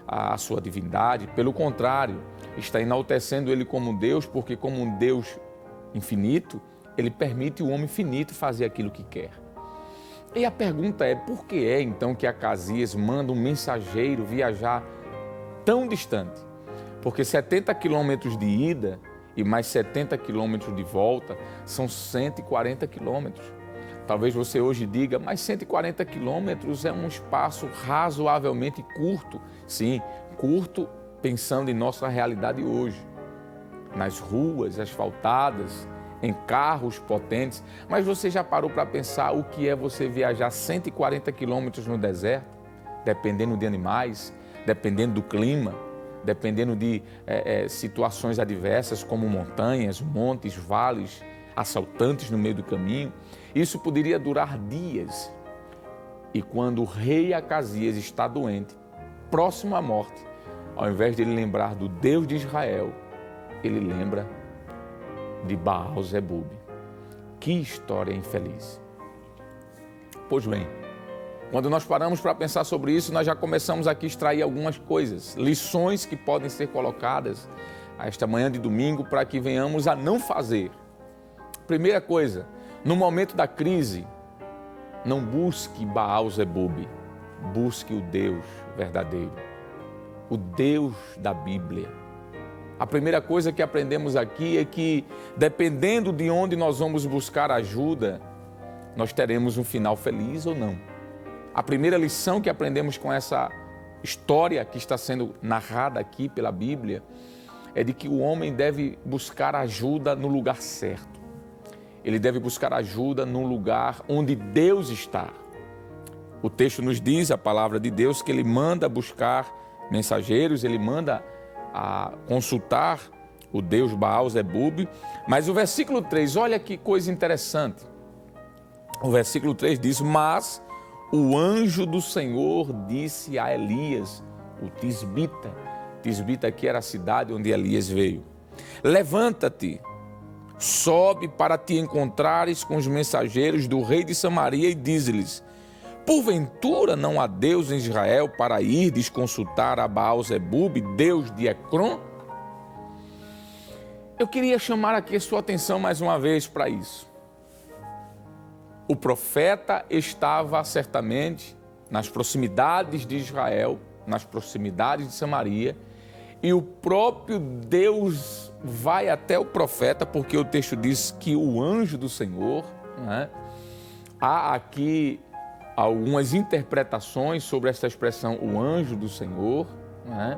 a sua divindade. Pelo contrário, está enaltecendo Ele como Deus, porque como um Deus infinito, Ele permite o homem finito fazer aquilo que quer. E a pergunta é, por que é então que Acasias manda um mensageiro viajar tão distante? Porque 70 quilômetros de ida e mais 70 quilômetros de volta são 140 quilômetros. Talvez você hoje diga, mas 140 quilômetros é um espaço razoavelmente curto. Sim, curto pensando em nossa realidade hoje. Nas ruas asfaltadas, em carros potentes. Mas você já parou para pensar o que é você viajar 140 quilômetros no deserto? Dependendo de animais, dependendo do clima, dependendo de situações adversas como montanhas, montes, vales, assaltantes no meio do caminho. Isso poderia durar dias. E quando o rei Acasias está doente, próximo à morte, ao invés de ele lembrar do Deus de Israel, ele lembra de Baal-zebube. Que história infeliz. Pois bem, quando nós paramos para pensar sobre isso, nós já começamos aqui a extrair algumas coisas, lições que podem ser colocadas a esta manhã de domingo para que venhamos a não fazer. Primeira coisa, no momento da crise, não busque Baal-zebube, busque o Deus verdadeiro, o Deus da Bíblia. A primeira coisa que aprendemos aqui é que, dependendo de onde nós vamos buscar ajuda, nós teremos um final feliz ou não. A primeira lição que aprendemos com essa história que está sendo narrada aqui pela Bíblia é de que o homem deve buscar ajuda no lugar certo. Ele deve buscar ajuda no lugar onde Deus está. O texto nos diz, a palavra de Deus, que ele manda buscar mensageiros, ele manda a consultar o Deus Baal-zebub. Mas o versículo 3, olha que coisa interessante. O versículo 3 diz: mas o anjo do Senhor disse a Elias, o Tisbita. Tisbita aqui era a cidade onde Elias veio: levanta-te, sobe para te encontrares com os mensageiros do rei de Samaria e dize-lhes: porventura não há Deus em Israel para irdes consultar a Baal-zebub, Deus de Ecrom? Eu queria chamar aqui a sua atenção mais uma vez para isso. O profeta estava certamente nas proximidades de Israel, nas proximidades de Samaria, e o próprio Deus vai até o profeta, porque o texto diz que o anjo do Senhor, né? Há aqui algumas interpretações sobre essa expressão, o anjo do Senhor, né?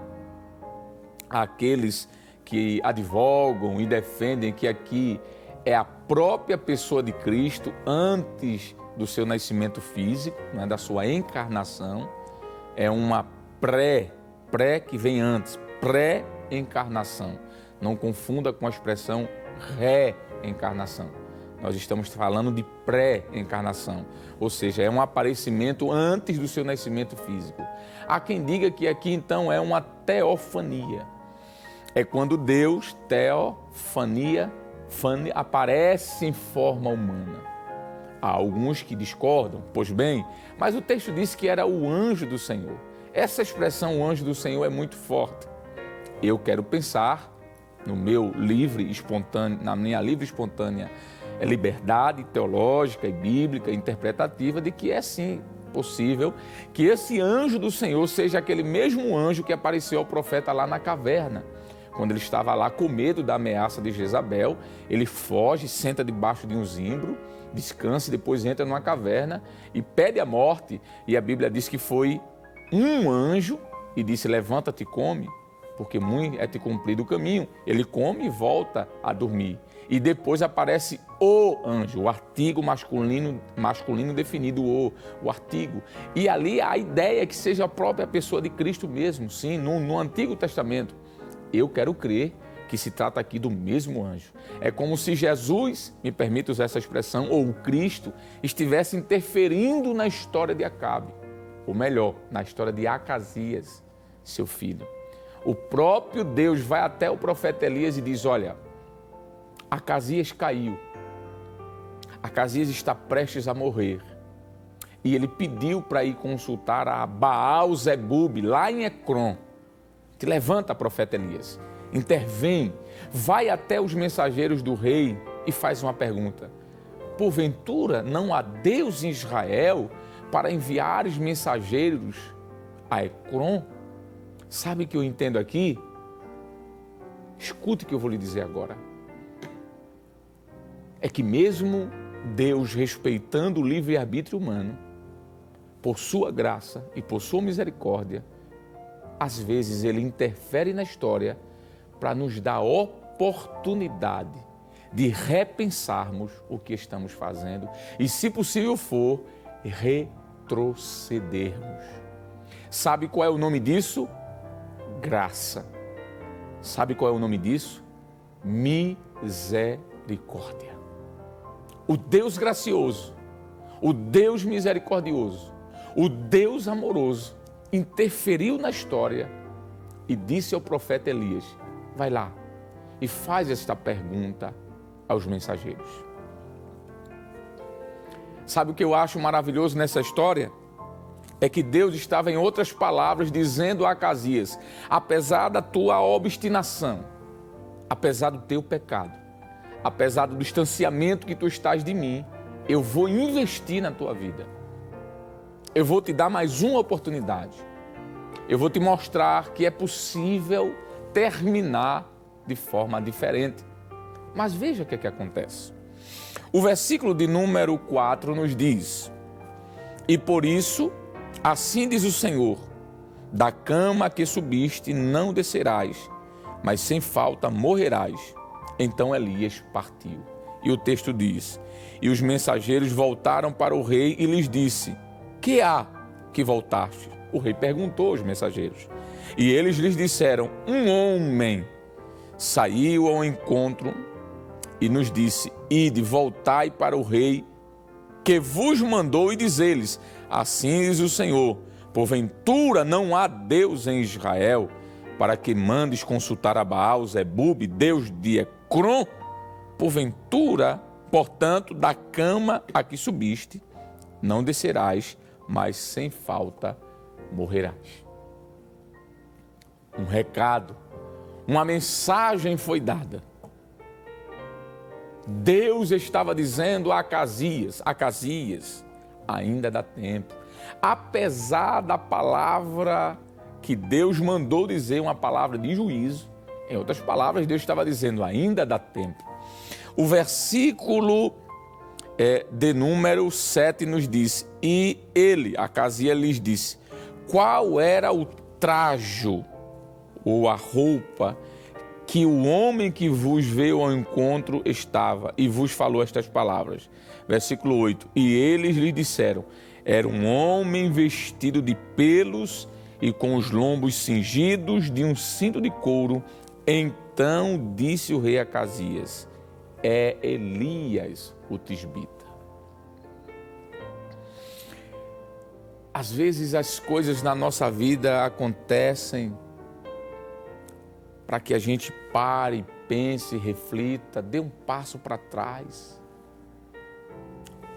Aqueles que advogam e defendem que aqui é a própria pessoa de Cristo antes do seu nascimento físico, né? Da sua encarnação, é uma pré que vem antes, pré-encarnação. Não confunda com a expressão reencarnação. Nós estamos falando de pré-encarnação, ou seja, é um aparecimento antes do seu nascimento físico. Há quem diga que aqui então é uma teofania. É quando Deus, teofania, aparece em forma humana. Há alguns que discordam, pois bem, mas o texto diz que era o anjo do Senhor. Essa expressão, o anjo do Senhor, é muito forte. Eu quero pensar no meu livre, espontâneo, na minha livre, espontânea liberdade teológica e bíblica, interpretativa, de que é sim possível que esse anjo do Senhor seja aquele mesmo anjo que apareceu ao profeta lá na caverna. Quando ele estava lá com medo da ameaça de Jezabel, ele foge, senta debaixo de um zimbro, descansa e depois entra numa caverna e pede a morte. E a Bíblia diz que foi um anjo e disse: levanta-te e come, porque muito é te cumprido o caminho. Ele come e volta a dormir. E depois aparece o anjo, o artigo masculino definido, o artigo. E ali a ideia é que seja a própria pessoa de Cristo mesmo, sim, no Antigo Testamento. Eu quero crer que se trata aqui do mesmo anjo. É como se Jesus, me permite usar essa expressão, ou o Cristo, estivesse interferindo na história de Acabe. Ou melhor, na história de Acasias, seu filho. O próprio Deus vai até o profeta Elias e diz: olha, Acasias caiu. Acasias está prestes a morrer. E ele pediu para ir consultar a Baal-zebub, lá em Ecrom. Te levanta, profeta Elias, intervém, vai até os mensageiros do rei e faz uma pergunta: porventura não há Deus em Israel para enviar os mensageiros a Ecrom? Sabe o que eu entendo aqui? Escute o que eu vou lhe dizer agora. É que mesmo Deus respeitando o livre-arbítrio humano, por sua graça e por sua misericórdia, às vezes ele interfere na história para nos dar a oportunidade de repensarmos o que estamos fazendo e, se possível for, retrocedermos. Sabe qual é o nome disso? Graça. Sabe qual é o nome disso? Misericórdia. O Deus gracioso, o Deus misericordioso, o Deus amoroso interferiu na história e disse ao profeta Elias: vai lá e faz esta pergunta aos mensageiros. Sabe o que eu acho maravilhoso nessa história? É que Deus estava, em outras palavras, dizendo a Acasias: apesar da tua obstinação, apesar do teu pecado, apesar do distanciamento que tu estás de mim, eu vou investir na tua vida. Eu vou te dar mais uma oportunidade. eu vou te mostrar que é possível terminar de forma diferente. Mas veja o que é que acontece. O versículo de número 4 nos diz: e por isso, assim diz o Senhor, da cama que subiste não descerás, mas sem falta morrerás. Então Elias partiu. E o texto diz: e os mensageiros voltaram para o rei e lhes disse: que há que voltaste? O rei perguntou aos mensageiros. E eles lhes disseram: um homem saiu ao encontro e nos disse: ide, voltai para o rei que vos mandou, e diz-lhes: assim diz o Senhor, porventura não há Deus em Israel, para que mandes consultar a Baal, Zebub, Deus de Ecrom? Porventura, portanto, da cama a que subiste, não descerás, mas sem falta morrerás. Um recado, uma mensagem foi dada. Deus estava dizendo a Acasias, ainda dá tempo. Apesar da palavra que Deus mandou dizer, uma palavra de juízo, em outras palavras, Deus estava dizendo, ainda dá tempo. O versículo de número 7 nos diz: e ele, Acasias, lhes disse, qual era o trajo ou a roupa que o homem que vos veio ao encontro estava e vos falou estas palavras. Versículo 8, e eles lhe disseram, era um homem vestido de pelos e com os lombos cingidos de um cinto de couro. Então disse o rei Acasias, é Elias o tisbita. Às vezes as coisas na nossa vida acontecem para que a gente pare, pense, reflita, dê um passo para trás.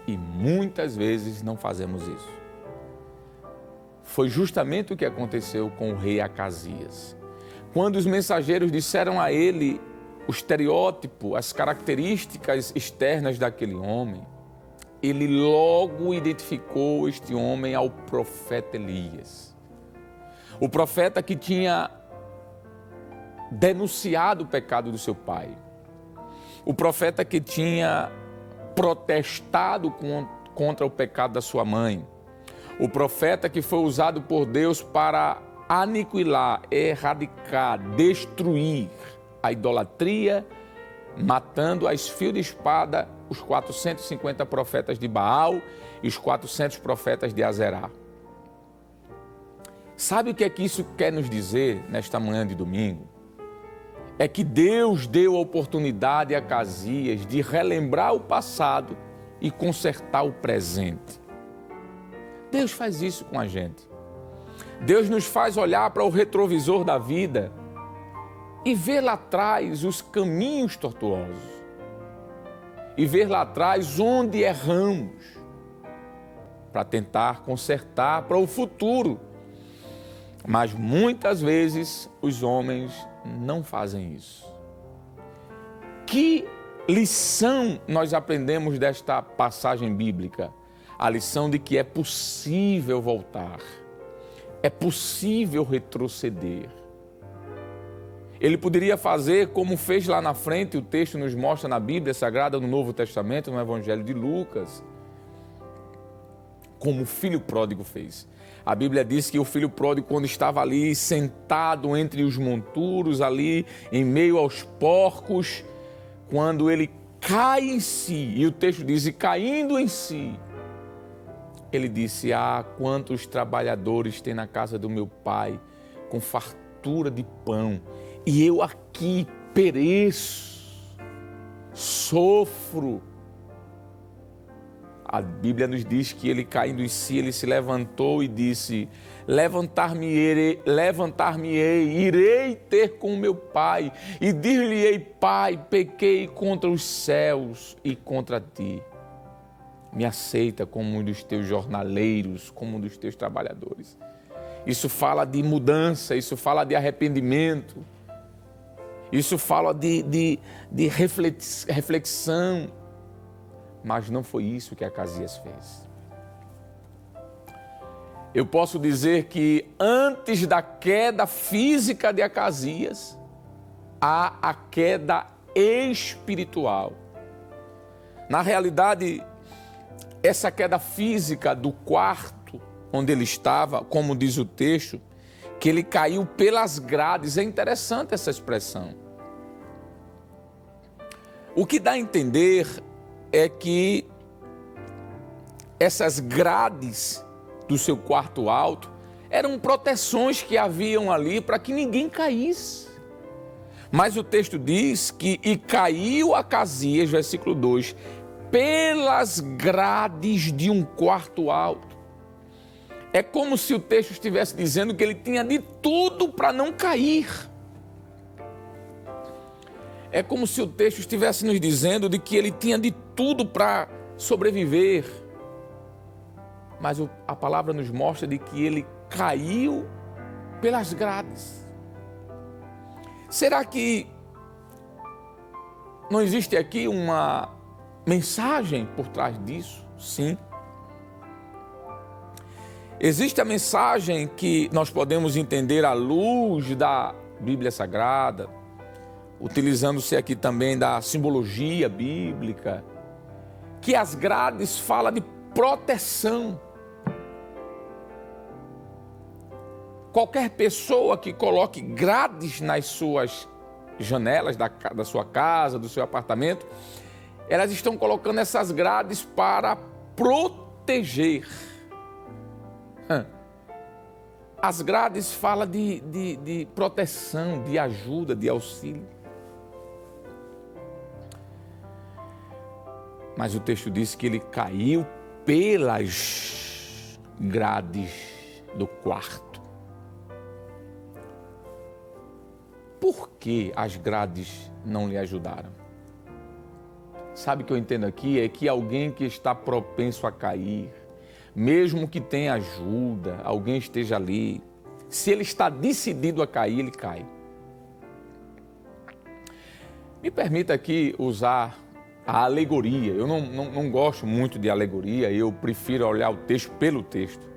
E muitas vezes não fazemos isso. Foi justamente o que aconteceu com o rei Acasias. Quando os mensageiros disseram a ele o estereótipo, as características externas daquele homem, ele logo identificou este homem ao profeta Elias. O profeta que tinha denunciado o pecado do seu pai. O profeta que tinha protestado contra o pecado da sua mãe. O profeta que foi usado por Deus para aniquilar, erradicar, destruir a idolatria, matando a fio de espada os 450 profetas de Baal e os 400 profetas de Azerá. Sabe o que é que isso quer nos dizer nesta manhã de domingo? É que Deus deu a oportunidade a Acasias de relembrar o passado e consertar o presente. Deus faz isso com a gente. Deus nos faz olhar para o retrovisor da vida e ver lá atrás os caminhos tortuosos. E ver lá atrás onde erramos, para tentar consertar para o futuro. Mas muitas vezes os homens não fazem isso. Que lição nós aprendemos desta passagem bíblica? A lição de que é possível voltar, é possível retroceder. Ele poderia fazer como fez lá na frente, o texto nos mostra na Bíblia Sagrada, no Novo Testamento, no Evangelho de Lucas, como o filho pródigo fez. A Bíblia diz que o filho pródigo, quando estava ali sentado entre os monturos, ali em meio aos porcos, quando ele cai em si, e o texto diz, e caindo em si, ele disse, quantos trabalhadores tem na casa do meu pai, com fartura de pão, e eu aqui pereço, sofro. A Bíblia nos diz que ele caindo em si, ele se levantou e disse, levantar-me-ei, irei ter com meu pai, e dir-lhe-ei, pai, pequei contra os céus e contra ti. Me aceita como um dos teus jornaleiros, como um dos teus trabalhadores. Isso fala de mudança, isso fala de arrependimento, isso fala de reflexão. Mas não foi isso que Acasias fez. eu posso dizer que antes da queda física de Acasias, há a queda espiritual. Na realidade, essa queda física do quarto onde ele estava, como diz o texto, que ele caiu pelas grades. É interessante essa expressão. O que dá a entender é que essas grades do seu quarto alto eram proteções que haviam ali para que ninguém caísse. Mas o texto diz que e caiu Acasias, versículo 2, pelas grades de um quarto alto. É como se o texto estivesse dizendo que ele tinha de tudo para não cair. É como se o texto estivesse nos dizendo de que ele tinha de tudo para sobreviver. Mas a palavra nos mostra de que ele caiu pelas grades. Será que não existe aqui uma mensagem por trás disso? Sim. Existe a mensagem que nós podemos entender à luz da Bíblia Sagrada, utilizando-se aqui também da simbologia bíblica, que as grades falam de proteção. Qualquer pessoa que coloque grades nas suas janelas da sua casa, do seu apartamento, elas estão colocando essas grades para proteger. As grades falam de proteção, de ajuda, de auxílio. Mas o texto diz que ele caiu pelas grades do quarto. Por que as grades não lhe ajudaram? Sabe o que eu entendo aqui? É que alguém que está propenso a cair, mesmo que tenha ajuda, alguém esteja ali, se ele está decidido a cair, ele cai. Me permita aqui usar a alegoria. Eu não gosto muito de alegoria, eu prefiro olhar o texto pelo texto.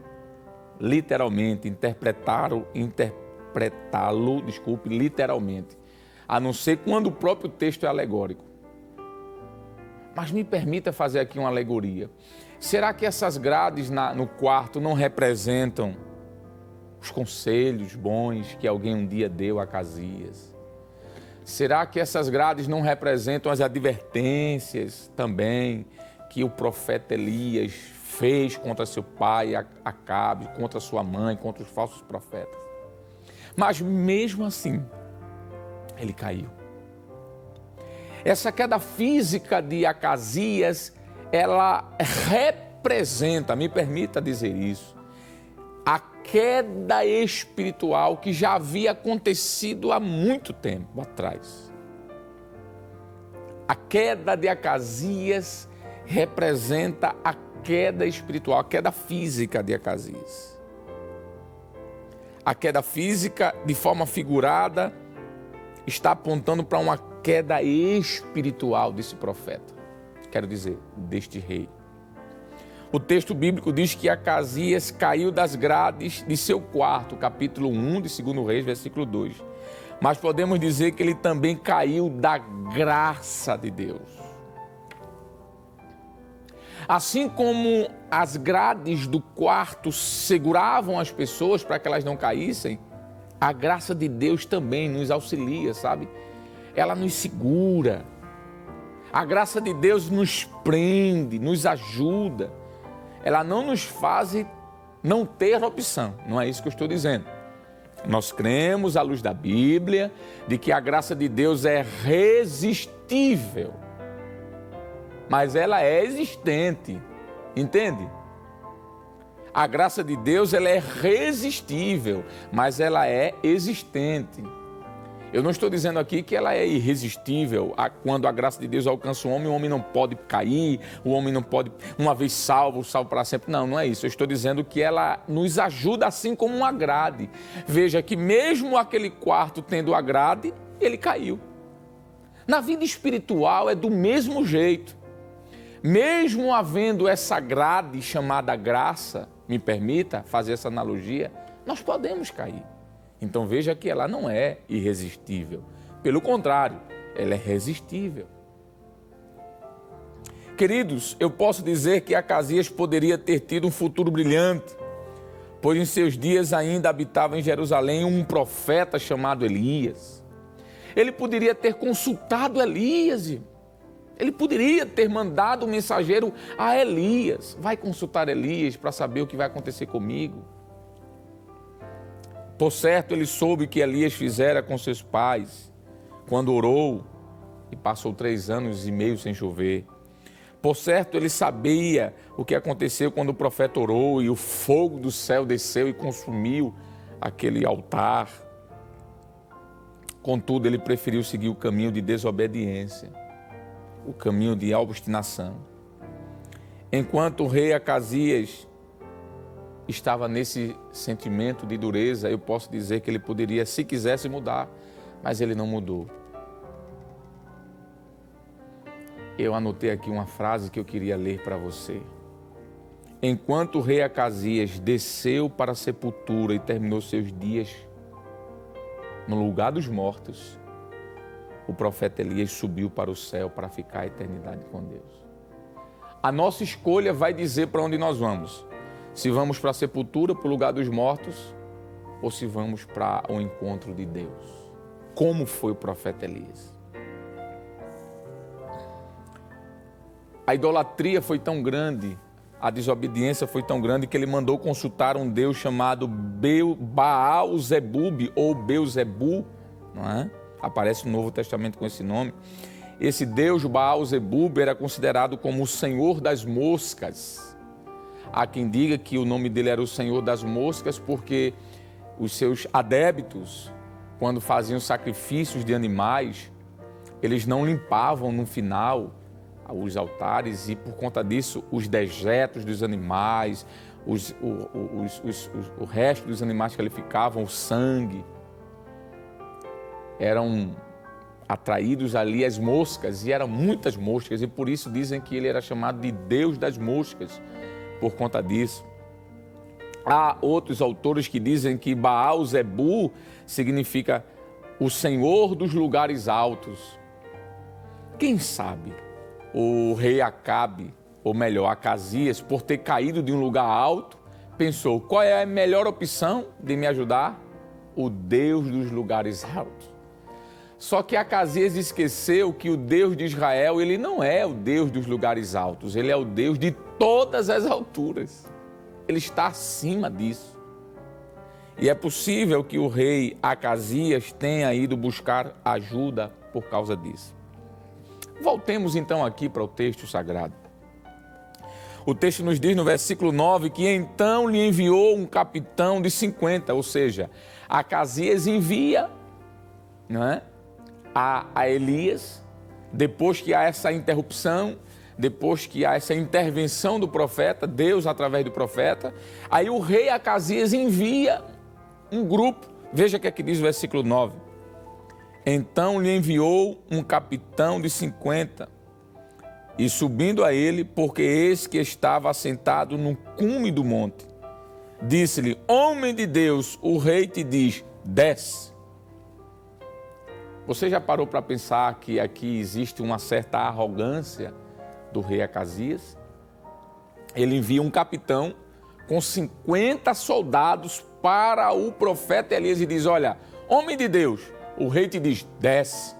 Literalmente, interpretá-lo, literalmente. A não ser quando o próprio texto é alegórico. Mas me permita fazer aqui uma alegoria. Será que essas grades no quarto não representam os conselhos bons que alguém um dia deu a Acasias? Será que essas grades não representam as advertências também que o profeta Elias fez contra seu pai Acabe, contra sua mãe, contra os falsos profetas? Mas mesmo assim, ele caiu. Essa queda física de Acasias, ela representa, me permita dizer isso, a queda espiritual que já havia acontecido há muito tempo atrás. A queda de Acasias representa a queda espiritual, a queda física de Acasias. A queda física, de forma figurada, está apontando para uma queda espiritual desse profeta. Quero dizer, deste rei. O texto bíblico diz que Acasias caiu das grades de seu quarto, capítulo 1 de 2 Reis, versículo 2. Mas podemos dizer que ele também caiu da graça de Deus. Assim como as grades do quarto seguravam as pessoas para que elas não caíssem, a graça de Deus também nos auxilia, sabe? Ela nos segura. A graça de Deus nos prende, nos ajuda. Ela não nos faz não ter opção. Não é isso que eu estou dizendo. Nós cremos, à luz da Bíblia, de que a graça de Deus é irresistível. Mas ela é existente, entende? A graça de Deus, ela é irresistível, mas ela é existente. Eu não estou dizendo aqui que ela é irresistível. Quando a graça de Deus alcança o homem não pode cair, o homem não pode, uma vez salvo para sempre. Não, não é isso. Eu estou dizendo que ela nos ajuda assim como uma grade. Veja que mesmo aquele quarto tendo a grade, ele caiu. Na vida espiritual é do mesmo jeito. Mesmo havendo essa grade chamada graça, me permita fazer essa analogia, nós podemos cair. Então veja que ela não é irresistível. Pelo contrário, ela é resistível. Queridos, eu posso dizer que Acasias poderia ter tido um futuro brilhante, pois em seus dias ainda habitava em Jerusalém um profeta chamado Elias. Ele poderia ter consultado Elias, ele poderia ter mandado um mensageiro a Elias. Vai consultar Elias para saber o que vai acontecer comigo. Por certo, ele soube que Elias fizera com seus pais, quando orou e passou 3 anos e meio sem chover. Por certo, ele sabia o que aconteceu quando o profeta orou e o fogo do céu desceu e consumiu aquele altar. Contudo, ele preferiu seguir o caminho de desobediência, o caminho de obstinação. Enquanto o rei Acasias estava nesse sentimento de dureza, eu posso dizer que ele poderia, se quisesse, mudar, mas ele não mudou. Eu anotei aqui uma frase que eu queria ler para você. Enquanto o rei Acasias desceu para a sepultura e terminou seus dias no lugar dos mortos, o profeta Elias subiu para o céu para ficar a eternidade com Deus. A nossa escolha vai dizer para onde nós vamos. Se vamos para a sepultura, para o lugar dos mortos, ou se vamos para o encontro de Deus. Como foi o profeta Elias? A idolatria foi tão grande, a desobediência foi tão grande que ele mandou consultar um Deus chamado Baal-zebub ou Beuzebu, não é? Aparece no Novo Testamento com esse nome. Esse Deus Baal-zebub era considerado como o Senhor das moscas. Há quem diga que o nome dele era o Senhor das moscas porque os seus adébitos, quando faziam sacrifícios de animais, eles não limpavam no final os altares e, por conta disso, os dejetos dos animais, o resto dos animais que ali ficavam, o sangue, eram atraídos ali as moscas, e eram muitas moscas, e por isso dizem que ele era chamado de Deus das moscas, por conta disso. Há outros autores que dizem que Baal-zebu significa o Senhor dos lugares altos. Quem sabe o rei Acabe, ou melhor, Acasias, por ter caído de um lugar alto, pensou, qual é a melhor opção de me ajudar? O Deus dos lugares altos. Só que Acasias esqueceu que o Deus de Israel, ele não é o Deus dos lugares altos, ele é o Deus de todas as alturas. Ele está acima disso. E é possível que o rei Acasias tenha ido buscar ajuda por causa disso. Voltemos então aqui para o texto sagrado. O texto nos diz no versículo 9 que então lhe enviou um capitão de 50, ou seja, Acasias envia, não é, a Elias, depois que há essa interrupção, depois que há essa intervenção do profeta, Deus através do profeta, aí o rei Acasias envia um grupo, veja o que é que diz o versículo 9. Então lhe enviou um capitão de 50, e subindo a ele, porque eis que estava assentado no cume do monte, disse-lhe, homem de Deus, o rei te diz, desce. Você já parou para pensar que aqui existe uma certa arrogância do rei Acasias? Ele envia um capitão com 50 soldados para o profeta Elias e diz, olha, homem de Deus, o rei te diz, desce.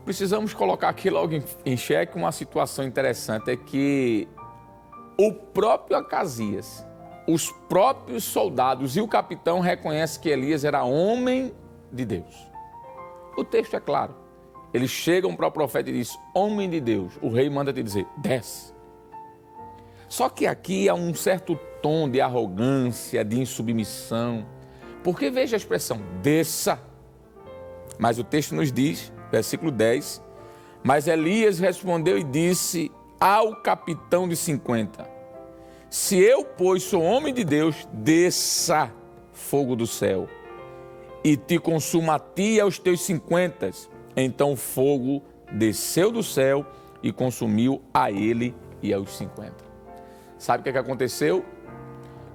Precisamos colocar aqui logo em xeque uma situação interessante, é que o próprio Acasias, os próprios soldados e o capitão reconhecem que Elias era homem de Deus. O texto é claro. Eles chegam para o profeta e dizem, homem de Deus, o rei manda te dizer, desce. Só que aqui há um certo tom de arrogância, de insubmissão, porque veja a expressão, desça. Mas o texto nos diz, versículo 10, mas Elias respondeu e disse ao capitão de 50, se eu, pois, sou homem de Deus, desça fogo do céu e te consuma a ti e aos teus 50. Então o fogo desceu do céu e consumiu a ele e aos 50. Sabe o que aconteceu?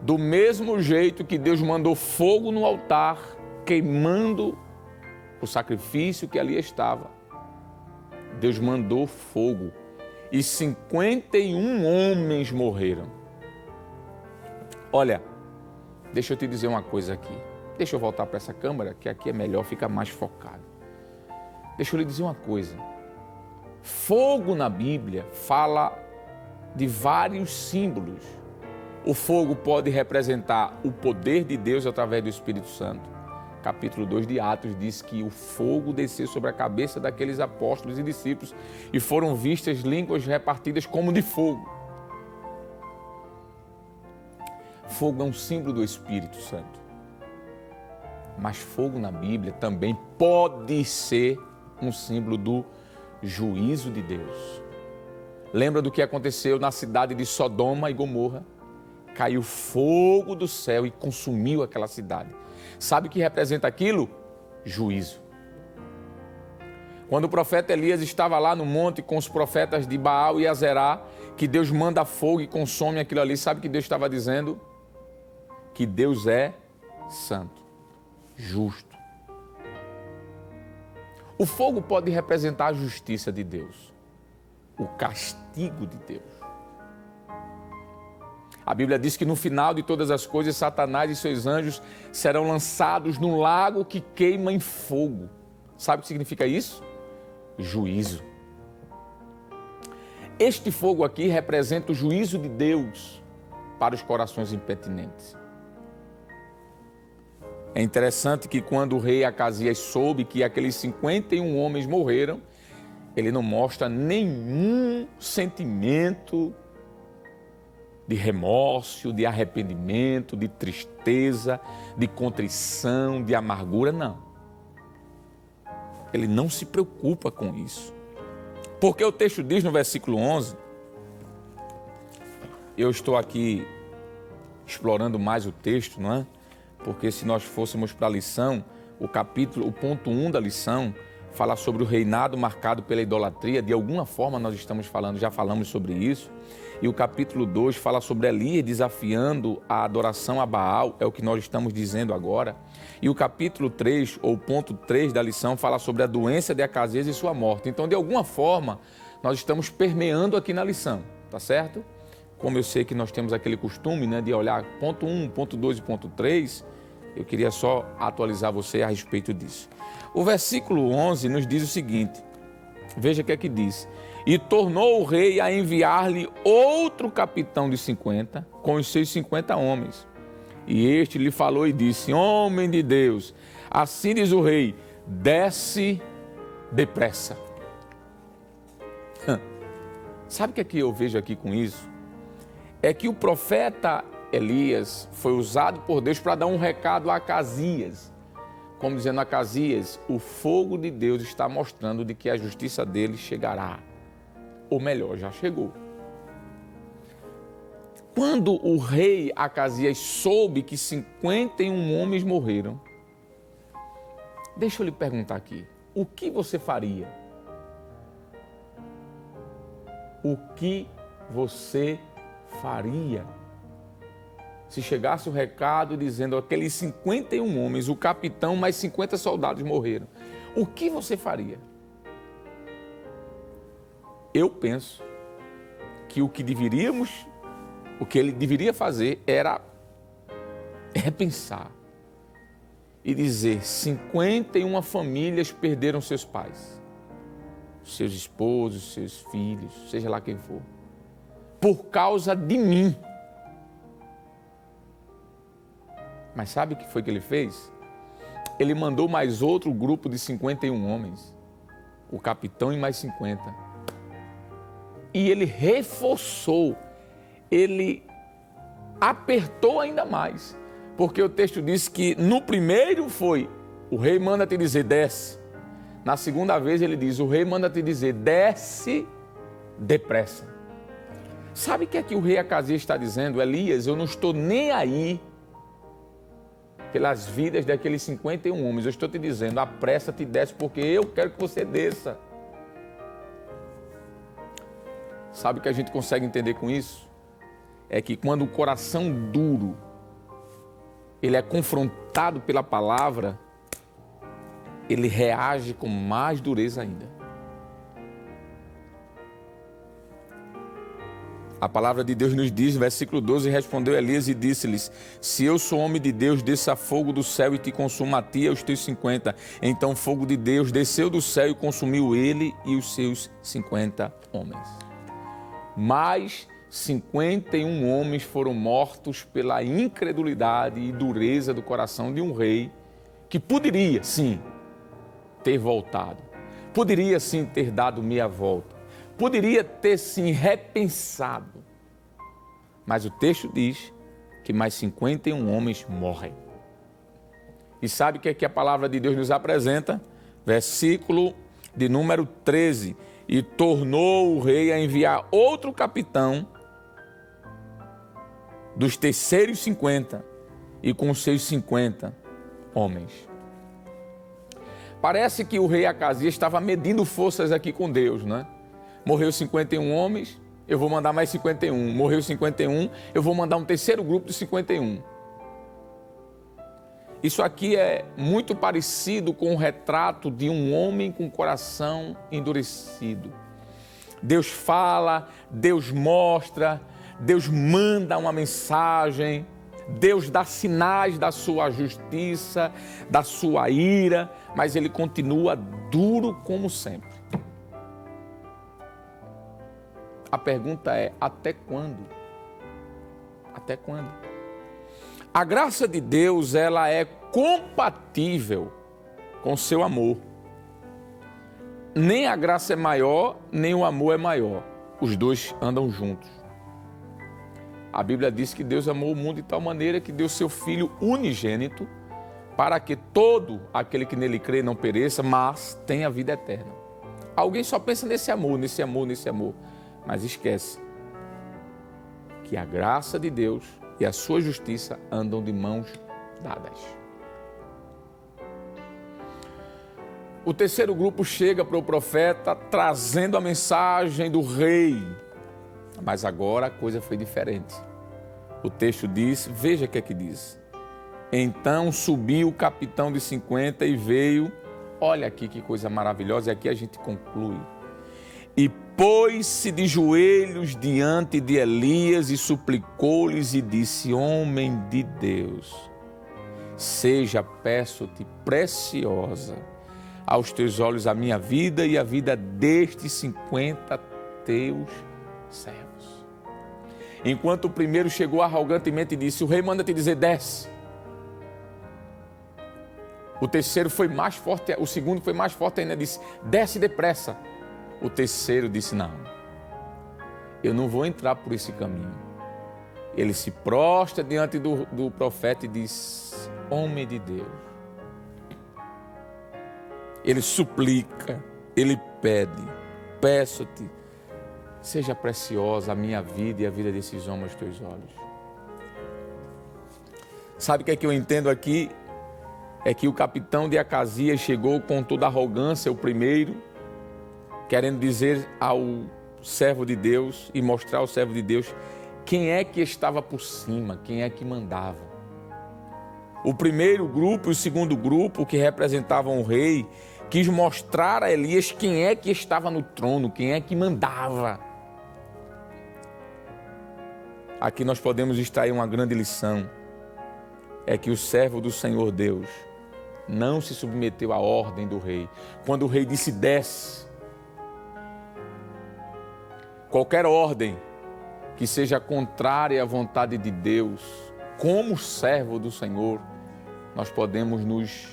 Do mesmo jeito que Deus mandou fogo no altar, queimando o sacrifício que ali estava, Deus mandou fogo e 51 homens morreram. Olha, deixa eu te dizer uma coisa aqui. Deixa eu voltar para essa câmera, que aqui é melhor, fica mais focado. Deixa eu lhe dizer uma coisa. Fogo na Bíblia fala de vários símbolos. O fogo pode representar o poder de Deus através do Espírito Santo. Capítulo 2 de Atos diz que o fogo desceu sobre a cabeça daqueles apóstolos e discípulos e foram vistas línguas repartidas como de fogo. Fogo é um símbolo do Espírito Santo. Mas fogo na Bíblia também pode ser um símbolo do juízo de Deus. Lembra do que aconteceu na cidade de Sodoma e Gomorra? Caiu fogo do céu e consumiu aquela cidade. Sabe o que representa aquilo? Juízo. Quando o profeta Elias estava lá no monte com os profetas de Baal e Azerá, que Deus manda fogo e consome aquilo ali, sabe o que Deus estava dizendo? Que Deus é santo, justo. O fogo pode representar a justiça de Deus, o castigo de Deus. A Bíblia diz que no final de todas as coisas, Satanás e seus anjos serão lançados num lago que queima em fogo. Sabe o que significa isso? Juízo. Este fogo aqui representa o juízo de Deus para os corações impenitentes. É interessante que quando o rei Acasias soube que aqueles 51 homens morreram, ele não mostra nenhum sentimento de remorso, de arrependimento, de tristeza, de contrição, de amargura, não. Ele não se preocupa com isso. Porque o texto diz no versículo 11, eu estou aqui explorando mais o texto, não é? Porque se nós fôssemos para a lição, o ponto 1 da lição fala sobre o reinado marcado pela idolatria. De alguma forma nós estamos falando, já falamos sobre isso. E o capítulo 2 fala sobre Elias desafiando a adoração a Baal, é o que nós estamos dizendo agora. E o capítulo 3, ou ponto 3 da lição, fala sobre a doença de Acasias e sua morte. Então, de alguma forma, nós estamos permeando aqui na lição, tá certo? Como eu sei que nós temos aquele costume, né, de olhar ponto 1, ponto 2 e ponto 3, eu queria só atualizar você a respeito disso. O versículo 11 nos diz o seguinte, veja o que é que diz. E tornou o rei a enviar-lhe outro capitão de 50, com os seus 50 homens. E este lhe falou e disse, homem de Deus, assim diz o rei, desce depressa. Sabe o que é que eu vejo aqui com isso? É que o profeta Elias foi usado por Deus para dar um recado a Acasias. Como dizendo a Acasias, o fogo de Deus está mostrando de que a justiça dele chegará. Ou melhor, já chegou. Quando o rei Acasias soube que 51 homens morreram, deixa eu lhe perguntar aqui, o que você faria? O que você faria? Se chegasse o recado dizendo aqueles 51 homens, o capitão mais 50 soldados morreram, o que você faria? Eu penso que o que ele deveria fazer era repensar e dizer, 51 famílias perderam seus pais, seus esposos, seus filhos, seja lá quem for, por causa de mim. Mas sabe o que foi que ele fez? Ele mandou mais outro grupo de 51 homens, o capitão e mais 50. E ele reforçou, ele apertou ainda mais. Porque o texto diz que no primeiro foi, o rei manda te dizer, desce. Na segunda vez ele diz, o rei manda te dizer, desce depressa. Sabe o que é que o rei Acasias está dizendo? Elias, eu não estou nem aí pelas vidas daqueles 51 homens. Eu estou te dizendo, apressa-te e desce, porque eu quero que você desça. Sabe o que a gente consegue entender com isso? é que quando o coração duro, ele é confrontado pela palavra, ele reage com mais dureza ainda. A palavra de Deus nos diz, versículo 12, respondeu Elias e disse-lhes: se eu sou homem de Deus, desça fogo do céu e te consuma a ti e aos teus 50. Então o fogo de Deus desceu do céu e consumiu ele e os seus 50 homens. Mas 51 homens foram mortos pela incredulidade e dureza do coração de um rei que poderia, sim, ter voltado. Poderia, sim, ter dado meia volta. Poderia ter, sim, repensado. Mas o texto diz que mais 51 homens morrem. E sabe o que é que a palavra de Deus nos apresenta? Versículo de número 13. E tornou o rei a enviar outro capitão dos terceiros 50 e com seus 50 homens. Parece que o rei Acasias estava medindo forças aqui com Deus, né? Morreu 51 homens, eu vou mandar mais 51. Morreu 51, eu vou mandar um terceiro grupo de 51. Isso aqui é muito parecido com o retrato de um homem com o coração endurecido. Deus fala, Deus mostra, Deus manda uma mensagem, Deus dá sinais da sua justiça, da sua ira, mas ele continua duro como sempre. A pergunta é, até quando? Até quando? A graça de Deus, ela é compatível com o seu amor. Nem a graça é maior, nem o amor é maior. Os dois andam juntos. A Bíblia diz que Deus amou o mundo de tal maneira que deu seu Filho unigênito para que todo aquele que nele crê não pereça, mas tenha vida eterna. Alguém só pensa nesse amor, nesse amor, nesse amor. Mas esquece que a graça de Deus e a sua justiça andam de mãos dadas. O terceiro grupo chega para o profeta trazendo a mensagem do rei. Mas agora a coisa foi diferente. O texto diz, veja o que é que diz. Então subiu o capitão de 50 e veio, olha aqui que coisa maravilhosa, e aqui a gente conclui. E pôs-se de joelhos diante de Elias e suplicou-lhes e disse: homem de Deus, seja, peço-te, preciosa aos teus olhos a minha vida e a vida destes 50 teus servos. Enquanto o primeiro chegou arrogantemente e disse: o rei manda te dizer, desce. O terceiro foi mais forte, o segundo foi mais forte ainda, disse: desce depressa. O terceiro disse: não, eu não vou entrar por esse caminho. Ele se prostra diante do profeta e diz: homem de Deus. Ele suplica, ele pede, peço-te, seja preciosa a minha vida e a vida desses homens aos teus olhos. Sabe o que é que eu entendo aqui? É que o capitão de Acasias chegou com toda arrogância, o primeiro, querendo dizer ao servo de Deus e mostrar ao servo de Deus quem é que estava por cima, quem é que mandava. O primeiro grupo e o segundo grupo, que representavam o rei, quis mostrar a Elias quem é que estava no trono, quem é que mandava. Aqui nós podemos extrair uma grande lição. É que o servo do Senhor Deus não se submeteu à ordem do rei. Quando o rei disse desce, qualquer ordem que seja contrária à vontade de Deus, como servo do Senhor, nós podemos nos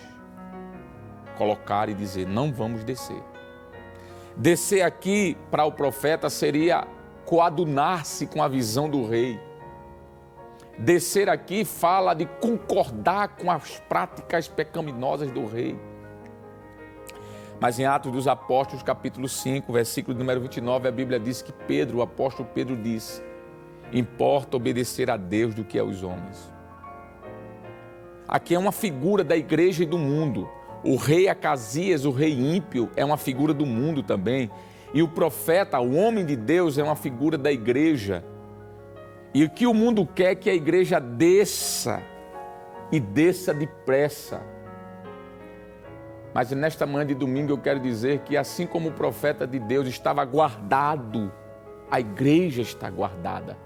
colocar e dizer, não vamos descer. Descer aqui para o profeta seria coadunar-se com a visão do rei. Descer aqui fala de concordar com as práticas pecaminosas do rei. Mas em Atos dos Apóstolos, capítulo 5, versículo número 29, a Bíblia diz que Pedro, o apóstolo Pedro disse: importa obedecer a Deus do que aos homens. Aqui é uma figura da igreja e do mundo. O rei Acasias, o rei ímpio, é uma figura do mundo também. E o profeta, o homem de Deus, é uma figura da igreja. E o que o mundo quer é que a igreja desça, e desça depressa. Mas nesta manhã de domingo eu quero dizer que assim como o profeta de Deus estava guardado, a igreja está guardada.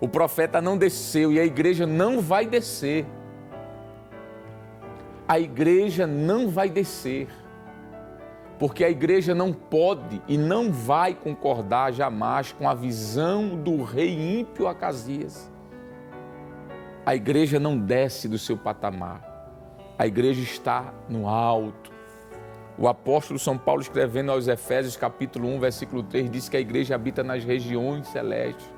O profeta não desceu e a igreja não vai descer. A igreja não vai descer. Porque a igreja não pode e não vai concordar jamais com a visão do rei ímpio Acasias. A igreja não desce do seu patamar. A igreja está no alto. O apóstolo São Paulo, escrevendo aos Efésios, capítulo 1, versículo 3, diz que a igreja habita nas regiões celestes.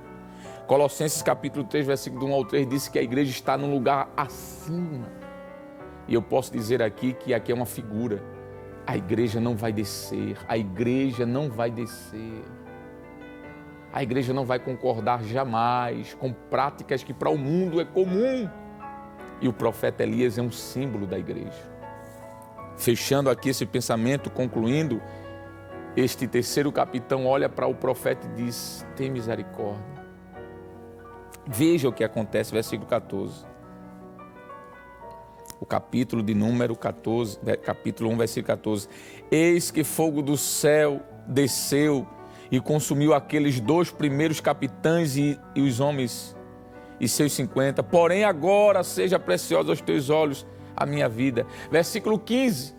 Colossenses, capítulo 3, versículo 1 ao 3, diz que a igreja está num lugar acima. E eu posso dizer aqui que aqui é uma figura. A igreja não vai descer, a igreja não vai descer. A igreja não vai concordar jamais com práticas que para o mundo é comum. E o profeta Elias é um símbolo da igreja. Fechando aqui esse pensamento, concluindo, este terceiro capitão olha para o profeta e diz: tem misericórdia. Veja o que acontece, versículo 14. O capítulo de número 14, capítulo 1, versículo 14. Eis que fogo do céu desceu e consumiu aqueles 2 primeiros capitães e os homens e seus 50. Porém agora seja preciosa aos teus olhos a minha vida. Versículo 15.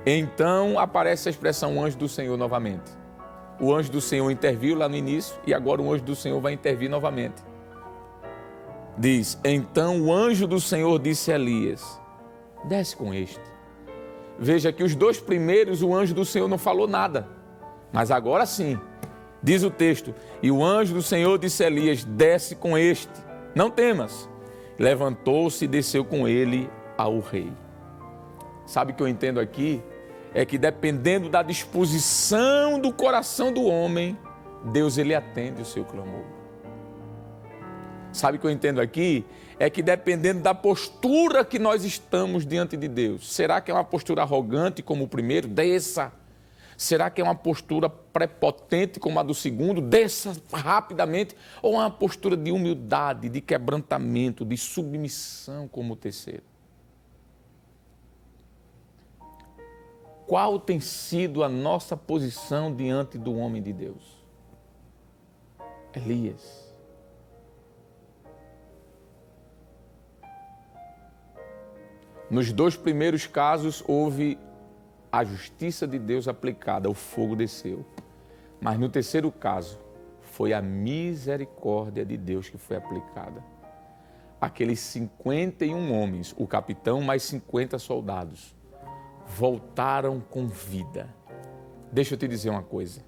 Então aparece a expressão anjo do Senhor novamente. O anjo do Senhor interviu lá no início e agora o anjo do Senhor vai intervir novamente. Diz: então o anjo do Senhor disse a Elias: desce com este. Veja que os 2 primeiros o anjo do Senhor não falou nada, mas agora sim, diz o texto: e o anjo do Senhor disse a Elias: desce com este, não temas. Levantou-se e desceu com ele ao rei. Sabe o que eu entendo aqui? É que dependendo da disposição do coração do homem, Deus ele atende o seu clamor. Sabe o que eu entendo aqui? É que dependendo da postura que nós estamos diante de Deus, será que é uma postura arrogante como o primeiro? Desça. Será que é uma postura prepotente como a do segundo? Desça rapidamente. Ou uma postura de humildade, de quebrantamento, de submissão como o terceiro? Qual tem sido a nossa posição diante do homem de Deus? Elias. Nos 2 primeiros casos, houve a justiça de Deus aplicada, o fogo desceu. Mas no terceiro caso, foi a misericórdia de Deus que foi aplicada. Aqueles 51 homens, o capitão mais 50 soldados, voltaram com vida. Deixa eu te dizer uma coisa.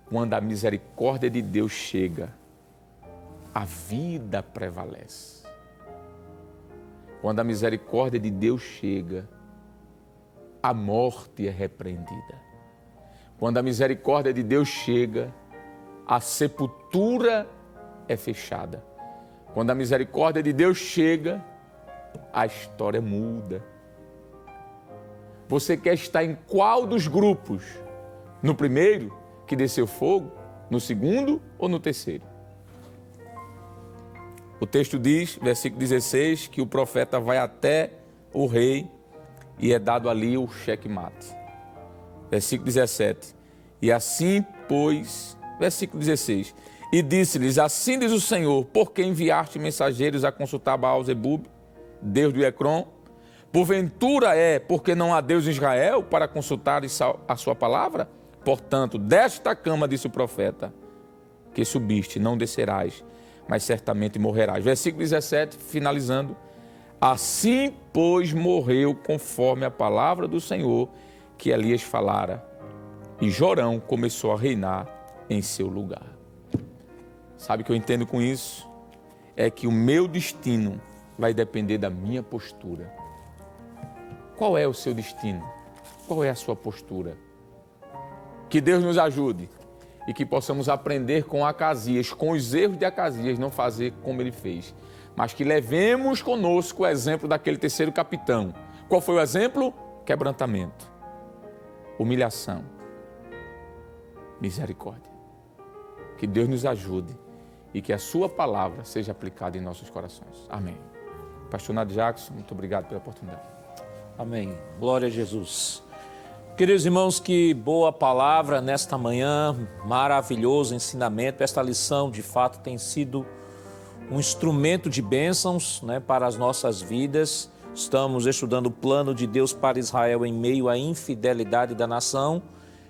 Quando a misericórdia de Deus chega, a vida prevalece. Quando a misericórdia de Deus chega, a morte é repreendida. Quando a misericórdia de Deus chega, a sepultura é fechada. Quando a misericórdia de Deus chega, a história muda. Você quer estar em qual dos grupos? No primeiro, que desceu fogo? No segundo ou no terceiro? O texto diz, versículo 16, que o profeta vai até o rei e é dado ali o xeque-mate. Versículo 17. E assim, pois, versículo 16. E disse-lhes: assim diz o Senhor, por que enviaste mensageiros a consultar Baal-zebub, Deus do Ecrom? Porventura é porque não há Deus em Israel para consultar a sua palavra? Portanto, desta cama, disse o profeta, que subiste, não descerás, mas certamente morrerás. Versículo 17, finalizando. Assim, pois, morreu conforme a palavra do Senhor que Elias falara, e Jorão começou a reinar em seu lugar. Sabe o que eu entendo com isso? É que o meu destino vai depender da minha postura. Qual é o seu destino? Qual é a sua postura? Que Deus nos ajude e que possamos aprender com Acasias, com os erros de Acasias, não fazer como ele fez, mas que levemos conosco o exemplo daquele terceiro capitão. Qual foi o exemplo? Quebrantamento, humilhação, misericórdia. Que Deus nos ajude e que a sua palavra seja aplicada em nossos corações. Amém. Pastor Nádio Jackson, muito obrigado pela oportunidade. Amém. Glória a Jesus. Queridos irmãos, que boa palavra nesta manhã, maravilhoso ensinamento. Esta lição, de fato, tem sido um instrumento de bênçãos, para as nossas vidas. Estamos estudando o plano de Deus para Israel em meio à infidelidade da nação.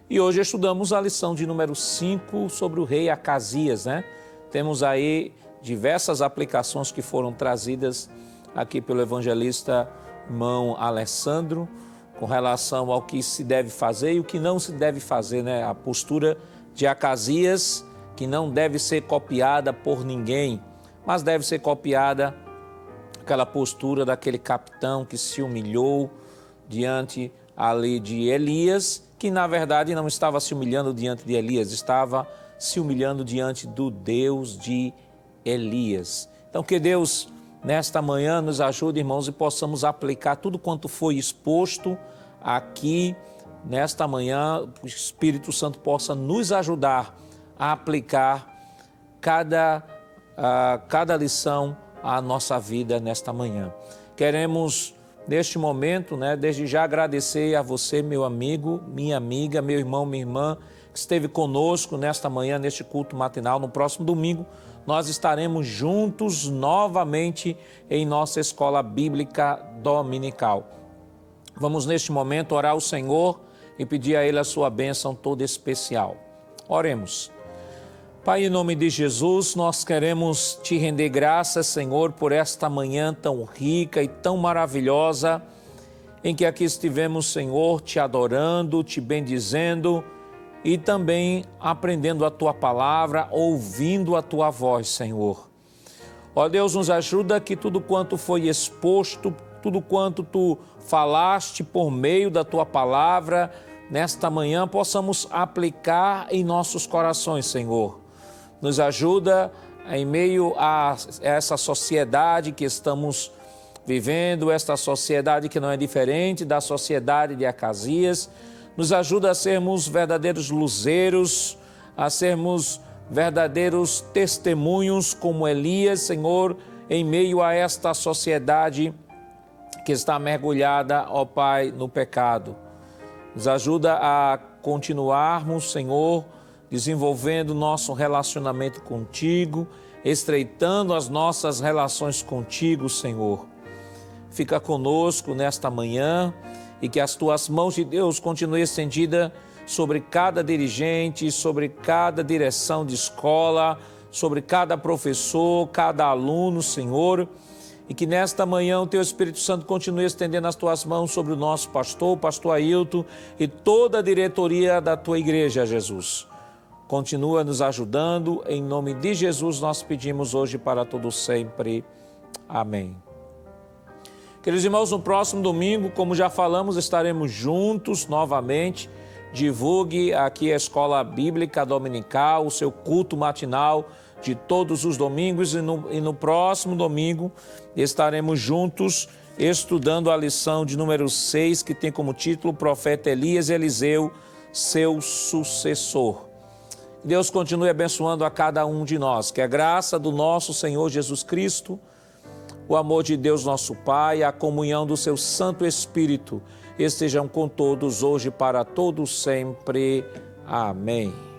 E hoje estudamos a lição de número 5 sobre o rei Acasias, Temos aí diversas aplicações que foram trazidas aqui pelo evangelista irmão Alessandro, com relação ao que se deve fazer e o que não se deve fazer, A postura de Acasias, que não deve ser copiada por ninguém, mas deve ser copiada aquela postura daquele capitão que se humilhou diante ali de Elias, que na verdade não estava se humilhando diante de Elias, estava se humilhando diante do Deus de Elias. Então que Deus nesta manhã nos ajude, irmãos, e possamos aplicar tudo quanto foi exposto aqui nesta manhã, o Espírito Santo possa nos ajudar a aplicar cada lição à nossa vida nesta manhã. Queremos, neste momento, desde já agradecer a você, meu amigo, minha amiga, meu irmão, minha irmã, que esteve conosco nesta manhã, neste culto matinal. No próximo domingo, nós estaremos juntos novamente em nossa escola bíblica dominical. Vamos, neste momento, orar ao Senhor e pedir a Ele a sua bênção toda especial. Oremos. Pai, em nome de Jesus, nós queremos te render graças, Senhor, por esta manhã tão rica e tão maravilhosa, em que aqui estivemos, Senhor, te adorando, te bendizendo e também aprendendo a Tua palavra, ouvindo a Tua voz, Senhor. Ó Deus, nos ajuda que tudo quanto foi exposto, tudo quanto Tu falaste por meio da Tua palavra, nesta manhã possamos aplicar em nossos corações, Senhor. Nos ajuda em meio a essa sociedade que estamos vivendo, esta sociedade que não é diferente da sociedade de Acasias. Nos ajuda a sermos verdadeiros luzeiros, a sermos verdadeiros testemunhos como Elias, Senhor, em meio a esta sociedade que está mergulhada, ó Pai, no pecado. Nos ajuda a continuarmos, Senhor, desenvolvendo nosso relacionamento contigo, estreitando as nossas relações contigo, Senhor. Fica conosco nesta manhã e que as Tuas mãos de Deus continuem estendidas sobre cada dirigente, sobre cada direção de escola, sobre cada professor, cada aluno, Senhor, e que nesta manhã o Teu Espírito Santo continue estendendo as Tuas mãos sobre o nosso pastor, o pastor Ailton e toda a diretoria da Tua igreja, Jesus. Continua nos ajudando, em nome de Jesus nós pedimos hoje para todo sempre. Amém. Queridos irmãos, no próximo domingo, como já falamos, estaremos juntos novamente. Divulgue aqui a Escola Bíblica Dominical, o seu culto matinal de todos os domingos e no próximo domingo estaremos juntos estudando a lição de número 6, que tem como título o profeta Elias e Eliseu, seu sucessor. Deus continue abençoando a cada um de nós. Que a graça do nosso Senhor Jesus Cristo, o amor de Deus nosso Pai, a comunhão do seu Santo Espírito estejam com todos hoje para todos sempre. Amém.